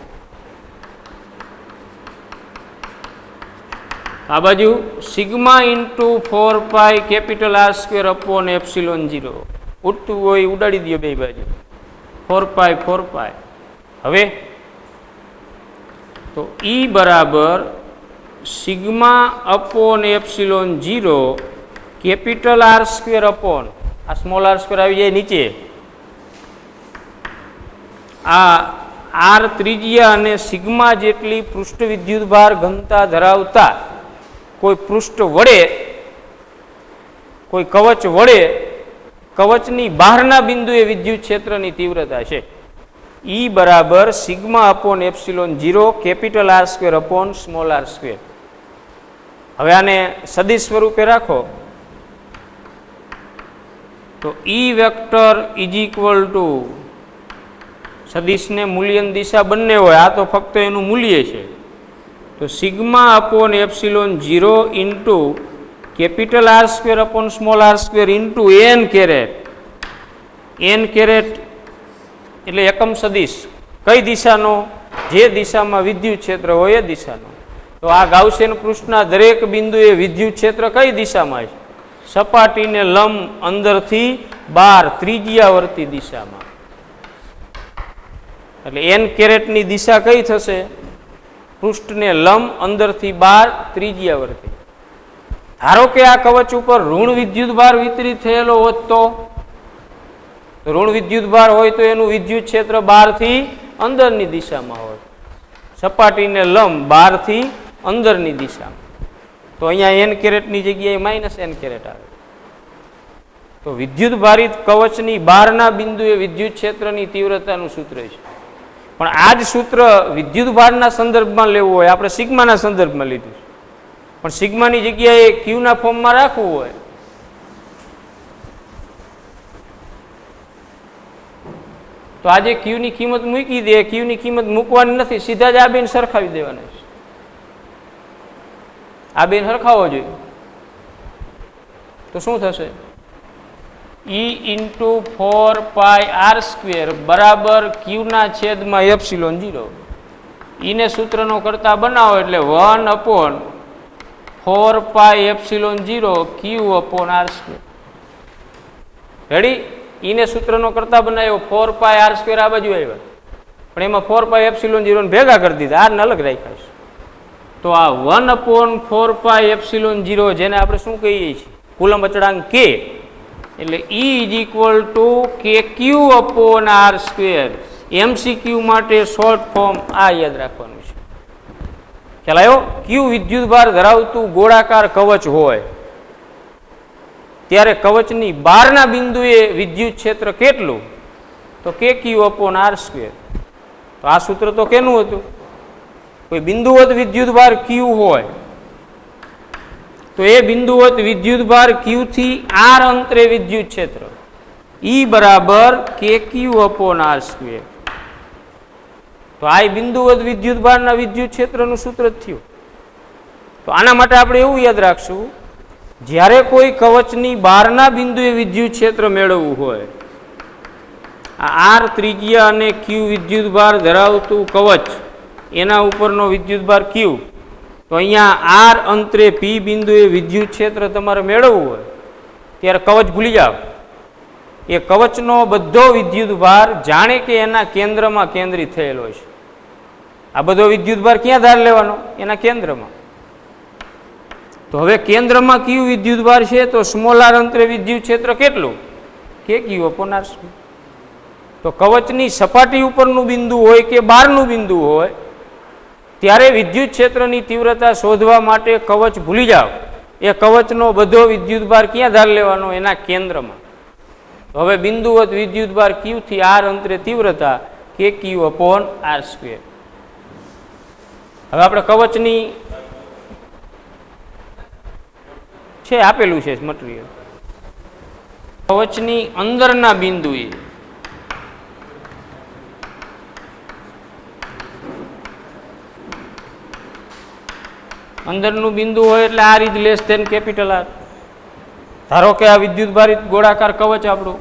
આ બાજુ sigma into 4π capital r² upon epsilon 0. ઉડતું હોય ઉડાડી દો બે બાજુ. 4π. હવે તો ઈ બરાબર sigma upon epsilon 0 capital r² upon આ સ્મોલ r² આવી જાય નીચે. આ આર ત્રિજ્યા અને સિગ્મા જેટલી પૃષ્ઠ વિદ્યુતભાર ઘનતા ધરાવતા કોઈ પૃષ્ઠ વડે, કોઈ કવચ વડે કવચની બહારના બિંદુએ વિદ્યુત ક્ષેત્રની તીવ્રતા છે. E બરાબર sigma upon epsilon 0 capital R square upon small R square. હવે આને સદિશ સ્વરૂપે રાખો તો E vector is equal to, સદિશને મૂલ્યની દિશા બંને હોય, આ તો ફક્ત એનું મૂલ્ય છે, તો sigma upon epsilon 0 into capital R square upon small R square into n caret. N caret એટલે એકમ સદિશ કઈ દિશાનો? જે દિશામાં વિદ્યુત ક્ષેત્ર હોય એ દિશાનો. તો આ ગાઉસિયન પૃષ્ઠના દરેક બિંદુએ વિદ્યુત ક્ષેત્ર કઈ દિશામાં છે? સપાટીને લંબ અંદરથી બહાર ત્રિજ્યાવર્તી દિશામાં. એટલે એન કેરેટની દિશા કઈ થશે? પૃષ્ઠને લંબ અંદરથી બહાર ત્રિજ્યાવર્તી. ધારો કે આ કવચ ઉપર ઋણ વિદ્યુતભાર વિતરિત થયેલો હોત તો ઋણ વિદ્યુતભાર હોય તો એનું વિદ્યુત ક્ષેત્ર બહારથી અંદરની દિશામાં હોય, સપાટીને લંબ બહારથી અંદરની દિશામાં. તો અહીંયા એન કેરેટની જગ્યાએ માઇનસ એન કેરેટ આવે. તો વિદ્યુત ભારિત કવચની બહારના બિંદુએ વિદ્યુત ક્ષેત્રની તીવ્રતાનું સૂત્ર છે. પણ આ જ સૂત્ર વિદ્યુત ભારના સંદર્ભમાં લેવું હોય, આપણે સિગ્માના સંદર્ભમાં લીધું છે, પણ સિગ્માની જગ્યાએ ક્યુના ફોર્મમાં રાખવું હોય તો આજે ક્યુની કિંમત મૂકી દે, ક્યુની કિંમત મૂકવાની નથી, સીધા જ આ બેન સરખાવી દેવાના છે. આ બેન સરખાવો જોઈએ તો શું થશે? E ઇન્ટુ 4 પાઈ આર સ્ક્વેર બરાબર ક્યુના છેદમાં એપ્સિલોન 0. ઈને સૂત્રનો કરતા બનાવો એટલે 1 અપોન 4 પાઈ એપ્સિલોન 0 ક્યુ અપોન આર સ્ક્વેર. રેડી? ઈને સૂત્રનો કરતા બનાવ્યો 4 પાઈ આર સ્ક્વેર આ બાજુ આવ્યા, પણ એમાં 4 પાઈ એપ્સિલોન 0 ને ભેગા કરી દીધા, આર ને અલગ રાખ્યા છે. તો આ 1 અપોન 4 પાઈ એપ્સિલોન 0 જેને આપણે શું કહીએ છીએ? કુલંબ અચળાંક કે. એટલે E ઇઝ ઇક્વલ ટુ કે Q upon R square. MCQ માટે શોર્ટ ફોર્મ આ યાદ રાખવાનું છે. ખ્યાલ આવ્યો? ક્યુ વિદ્યુતભાર ધરાવતું ગોળાકાર કવચ હોય ત્યારે કવચની બહારના બિંદુએ વિદ્યુત ક્ષેત્ર કેટલું? તો કે ક્યુ અપોન આર સ્ક્વેર. તો આ સૂત્ર તો કેનું હતું? કોઈ બિંદુવત વિદ્યુતભાર ક્યુ હોય તો એ બિંદુવત વિદ્યુતભાર ક્યુ થી આર અંતરે વિદ્યુત ક્ષેત્ર E બરાબર K Q upon R square. તો આ બિંદુવત વિદ્યુતભારના વિદ્યુત ક્ષેત્રનું સૂત્ર જ થયું. તો આના માટે આપણે એવું યાદ રાખશું, જ્યારે કોઈ કવચની બહારના બિંદુએ વિદ્યુત ક્ષેત્ર મેળવવું હોય, આ આર ત્રિજ્યા અને ક્યુ વિદ્યુતભાર ધરાવતું કવચ, એના ઉપરનો વિદ્યુતભાર ક્યુ, તો અહીંયા આર અંતરે પી બિંદુએ વિદ્યુત ક્ષેત્ર તમારે મેળવવું હોય ત્યારે કવચ ભૂલી જાઓ. એ કવચનો બધો વિદ્યુતભાર જાણે કે એના કેન્દ્રમાં કેન્દ્રિત થયેલો છે. આ બધો વિદ્યુતભાર ક્યાં ધાર લેવાનો? એના કેન્દ્રમાં. તો હવે કેન્દ્રમાં કયું વિદ્યુતભાર છે? તો સ્મોલ આર અંતરે વિદ્યુત ક્ષેત્ર કેટલું? કે ક્યુ અપોન આર સ્ક્વેર. તો કવચની સપાટી ઉપરનું બિંદુ હોય કે બહારનું બિંદુ હોય ત્યારે વિદ્યુત ક્ષેત્રની તીવ્રતા શોધવા માટે કવચ ભૂલી જાઓ. એ કવચનો બધો વિદ્યુતભાર ક્યાં ધાર લેવાનો? એના કેન્દ્રમાં. હવે બિંદુવત વિદ્યુતભાર ક્યુ થી આર અંતરે તીવ્રતા કે ક્યુ અપોન આર સ્ક્વેર. હવે આપણે કવચની છે આપેલું છે મટીરિયલ, કવચની અંદરના બિંદુએ અંદરનું બિંદુ હોય એટલે R is less than capital R. ધારો કે આ વિદ્યુત ભારિત ગોળાકાર કવચ આપણું,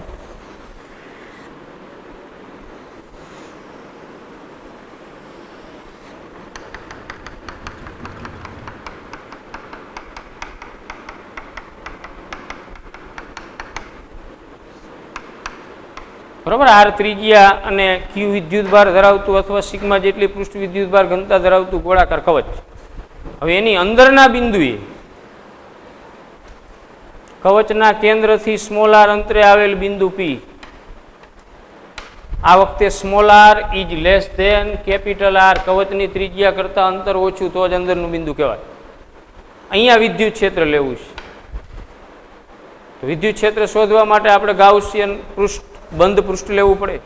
બરાબર, આર ત્રિજ્યા અને ક્યુ વિદ્યુતભાર ધરાવતું અથવા સિગ્મા જેટલી પૃષ્ઠ વિદ્યુતભાર ઘનતા ધરાવતું ગોળાકાર કવચ. હવે એની અંદરના બિંદુએ કવચના કેન્દ્રથી સ્મોલ આર અંતરે આવેલ બિંદુ પી, આ વખતે small R is less than capital R, કવચની ત્રિજ્યા કરતાં અંતર ઓછું તો જ અંદરનું બિંદુ કહેવાય. અહીંયા વિદ્યુત ક્ષેત્ર લેવું છે. વિદ્યુત ક્ષેત્ર શોધવા માટે આપણે ગાઉસિયન પૃષ્ઠ, બંધ પૃષ્ઠ લેવું પડે.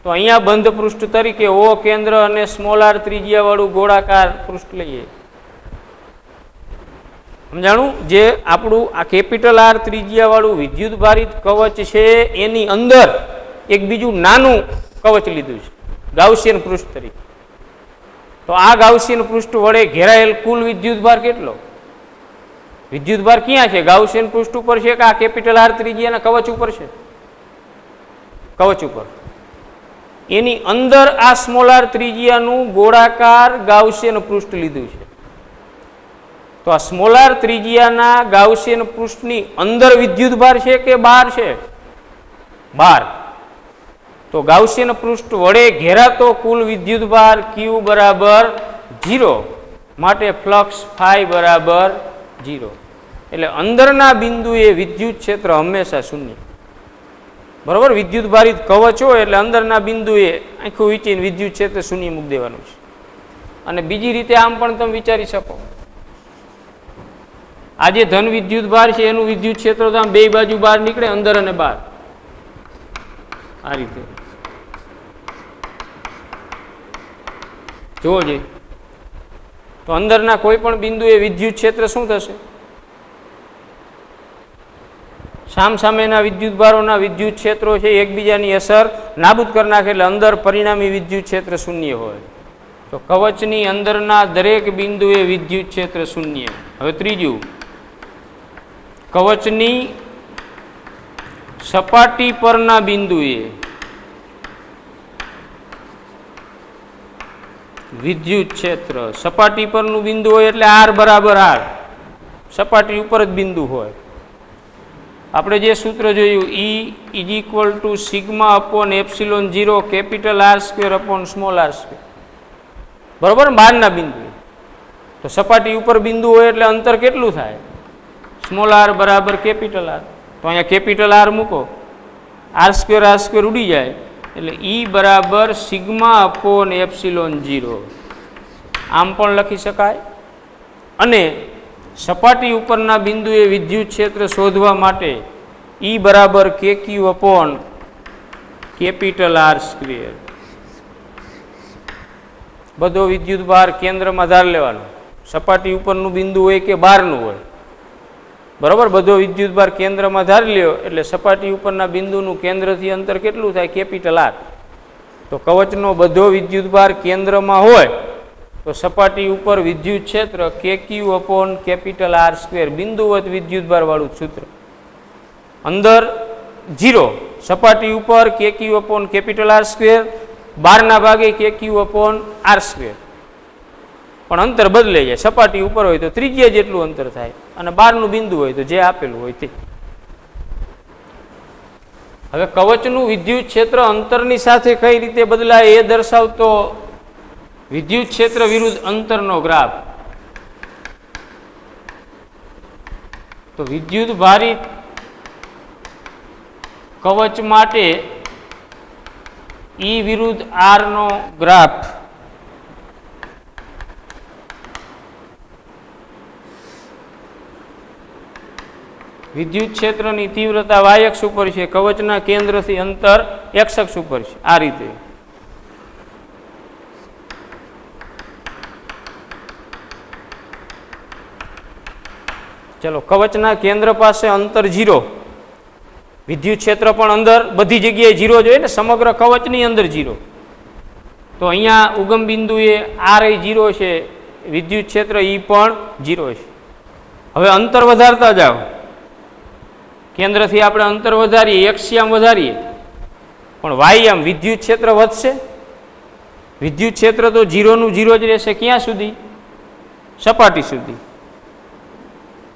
તો અહીંયા બંધ પૃષ્ઠ તરીકે ઓ કેન્દ્ર અને સ્મોલ આર ત્રિજ્યાવાળું ગોળાકાર પૃષ્ઠ લઈએ. સમજાણું? જે આપણું આ કેપિટલ આર ત્રિજ્યાવાળું વિદ્યુત ભારિત કવચ છે એની અંદર એક બીજું નાનું કવચ લીધું છે ગાઉસિયન પૃષ્ઠ તરીકે. તો આ ગાઉસિયન પૃષ્ઠ વડે ઘેરાયેલ કુલ વિદ્યુત ભાર કેટલો? વિદ્યુત ભાર ક્યાં છે? ગાઉસિયન પૃષ્ઠ ઉપર છે કે આ કેપિટલ આર ત્રિજ્યાના કવચ ઉપર છે? કવચ ઉપર. એની અંદર આ સ્મોલ આર ત્રિજ્યાનું ગોળાકાર ગાઉસિયન પૃષ્ઠ લીધું છે. તો આ સ્મોલ આર ત્રિજ્યાના ગાઉસિયન પૃષ્ઠની અંદર વિદ્યુત ભાર છે કે બહાર છે? બહાર. તો ગાઉસિયન પૃષ્ઠ વડે ઘેરાતો કુલ વિદ્યુત ભાર Q બરાબર 0, માટે ફ્લક્સ ફાઈ બરાબર 0. એટલે અંદરના બિંદુએ વિદ્યુત ક્ષેત્ર હંમેશા શૂન્ય. બરોબર? વિદ્યુત ભારિત કવચ હોય એટલે અંદરના બિંદુએ આખું વીંચીને વિદ્યુત ક્ષેત્ર શૂન્ય મૂકી દેવાનું છે. અને બીજી રીતે આમ પણ તમે વિચારી શકો, આ જે ધન વિદ્યુત ભાર છે એનું વિદ્યુત ક્ષેત્ર તો આમ બે બાજુ બહાર નીકળે, અંદર અને બહાર, આ રીતે જોવો જોઈએ. તો અંદરના કોઈ પણ બિંદુએ વિદ્યુત ક્ષેત્ર શું થશે? સામસામેના વિદ્યુત ભારોના વિદ્યુત ક્ષેત્રો છે એકબીજાની અસર નાબૂદ કરી નાખે, એટલે અંદર પરિણામી વિદ્યુત ક્ષેત્ર શૂન્ય હોય. તો કવચની અંદરના દરેક બિંદુએ વિદ્યુત ક્ષેત્ર શૂન્ય. હવે ત્રીજું, કવચની સપાટી પરના બિંદુએ વિદ્યુત ક્ષેત્ર, સપાટી પરનું બિંદુ હોય એટલે આર બરાબર આર, સપાટી ઉપર જ બિંદુ હોય. આપણે જે સૂત્ર જોયું, E is equal to sigma upon epsilon 0 capital R square upon small R square. બરોબર? બહારના બિંદુ. તો સપાટી ઉપર બિંદુ હોય એટલે અંતર કેટલું થાય? સ્મોલ આર બરાબર કેપિટલ આર. તો અહીંયા કેપિટલ આર મૂકો, આર સ્ક્વેર ઉડી જાય, એટલે E બરાબર સિગ્મા અપોન એપ્સિલોન 0. આમ પણ લખી શકાય. અને સપાટી ઉપરના બિંદુએ વિદ્યુત ક્ષેત્ર શોધવા માટે E બરાબર KQ upon capital R square. બધો વિદ્યુત ભાર કેન્દ્રમાં ધાર લેવાનો, સપાટી ઉપરનું બિંદુ હોય કે બહારનું હોય. બરોબર? બધો વિદ્યુત ભાર કેન્દ્રમાં ધારી લ્યો એટલે સપાટી ઉપરના બિંદુનું કેન્દ્રથી અંતર કેટલું થાય? Capital R. તો કવચનો બધો વિદ્યુત ભાર કેન્દ્રમાં હોય તો સપાટી ઉપર વિદ્યુત ક્ષેત્ર KQ upon capital R square, બિંદુવત વિદ્યુત ભાર વાળું સૂત્ર. અંદર 0, સપાટી ઉપર KQ upon capital R square, બહારના ભાગે KQ અપોન આર સ્ક્વેર. પણ અંતર બદલાઈ જાય, સપાટી ઉપર હોય તો ત્રિજ્યા જેટલું અંતર થાય અને બહારનું બિંદુ હોય તો જે આપેલું હોય તે. હવે કવચનું વિદ્યુત ક્ષેત્ર અંતરની સાથે કઈ રીતે બદલાય એ દર્શાવતો વિદ્યુત ક્ષેત્ર વિરુદ્ધ અંતરનો ગ્રાફ. તો વિદ્યુત ભારિત કવચ માટે E વિરુદ્ધ R નો ગ્રાફ વિદ્યુત ક્ષેત્રની તીવ્રતા y અક્ષ ઉપર છે, કવચના કેન્દ્રથી અંતર x અક્ષ ઉપર છે. આ રીતે ચલો, કવચના કેન્દ્ર પાસે અંતર 0, વિદ્યુત ક્ષેત્ર પણ અંદર બધી જગ્યાએ 0 જોઈએ ને, સમગ્ર કવચની અંદર 0. તો અહીંયા ઉગમ બિંદુએ R એ 0 છે, વિદ્યુત ક્ષેત્ર E પણ 0 છે. હવે અંતર વધારતા જાઓ, કેન્દ્રથી આપણે અંતર વધારીએ, x આમ વધારીએ, પણ y આમ વિદ્યુત ક્ષેત્ર વધશે. વિદ્યુત ક્ષેત્ર તો 0 નું 0 જ રહેશે. ક્યાં સુધી? સપાટી સુધી.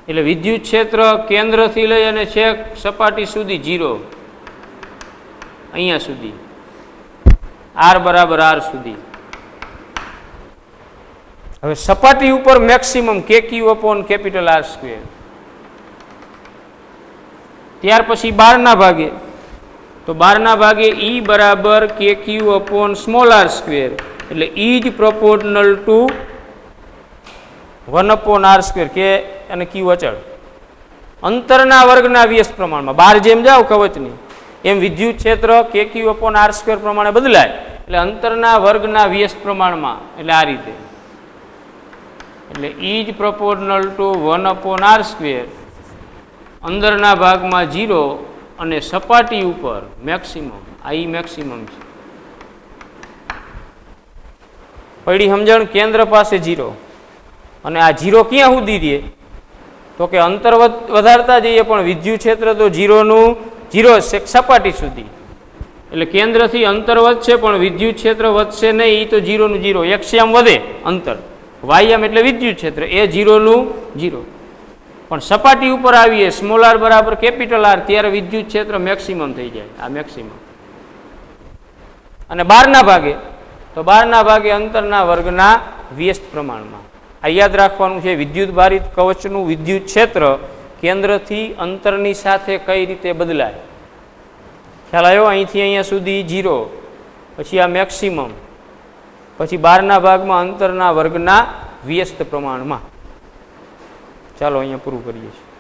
એટલે વિદ્યુત ક્ષેત્ર કેન્દ્રથી લઈ અને છેક સપાટી સુધી 0, અહીંયા સુધી, R બરાબર R સુધી. હવે સપાટી ઉપર maximum KQ upon capital R square. ત્યાર પછી બહારના ભાગે તો બારના ભાગે ઈ બરાબર K Q upon small R square, એટલે ઈ જ proportional to 1 upon R square, K અને ક્યુ અચળ. અંતરના વર્ગના વ્યસ્ત પ્રમાણમાં બહાર જેમ જાઓ કવચની એમ વિદ્યુત ક્ષેત્ર કે ક્યુ અપોન આર સ્ક્વેર પ્રમાણે બદલાય, એટલે અંતરના વર્ગના વ્યસ્ત પ્રમાણમાં, એટલે આ રીતે. એટલે ઈ જ proportional to 1 upon R square, અંદરના ભાગમાં 0 અને સપાટી ઉપર મેક્સિમમ, આ ઈ મેક્સિમમ છે. પડી સમજણ? કેન્દ્ર પાસે 0 અને આ 0 ક્યાં સુધી દે? તો કે અંતર વધારતા જઈએ પણ વિદ્યુત ક્ષેત્ર તો 0નું 0 છે સપાટી સુધી. એટલે કેન્દ્રથી અંતર વધશે પણ વિદ્યુત ક્ષેત્ર વધશે નહીં, એ તો 0નું 0. એક્સયામ વધે અંતર, વાયયામ એટલે વિદ્યુત ક્ષેત્ર એ 0નું 0. પણ સપાટી ઉપર આવીએ સ્મોલ આર બરાબર કેપિટલ આર, ત્યારે વિદ્યુત ક્ષેત્ર મેક્સિમમ થઈ જાય, આ મેક્સિમમ. અને બહારના ભાગે, તો બહારના ભાગે અંતરના વર્ગના વ્યસ્ત પ્રમાણમાં. આ યાદ રાખવાનું છે. વિદ્યુત ભારિત કવચનું વિદ્યુત ક્ષેત્ર કેન્દ્રથી અંતરની સાથે કઈ રીતે બદલાય. ખ્યાલ આવ્યો? અહીંથી અહીંયા સુધી 0, પછી આ મેક્સિમમ, પછી બહારના ભાગમાં અંતરના વર્ગના વ્યસ્ત પ્રમાણમાં. ચાલો અહીંયા પૂરું કરીએ છીએ.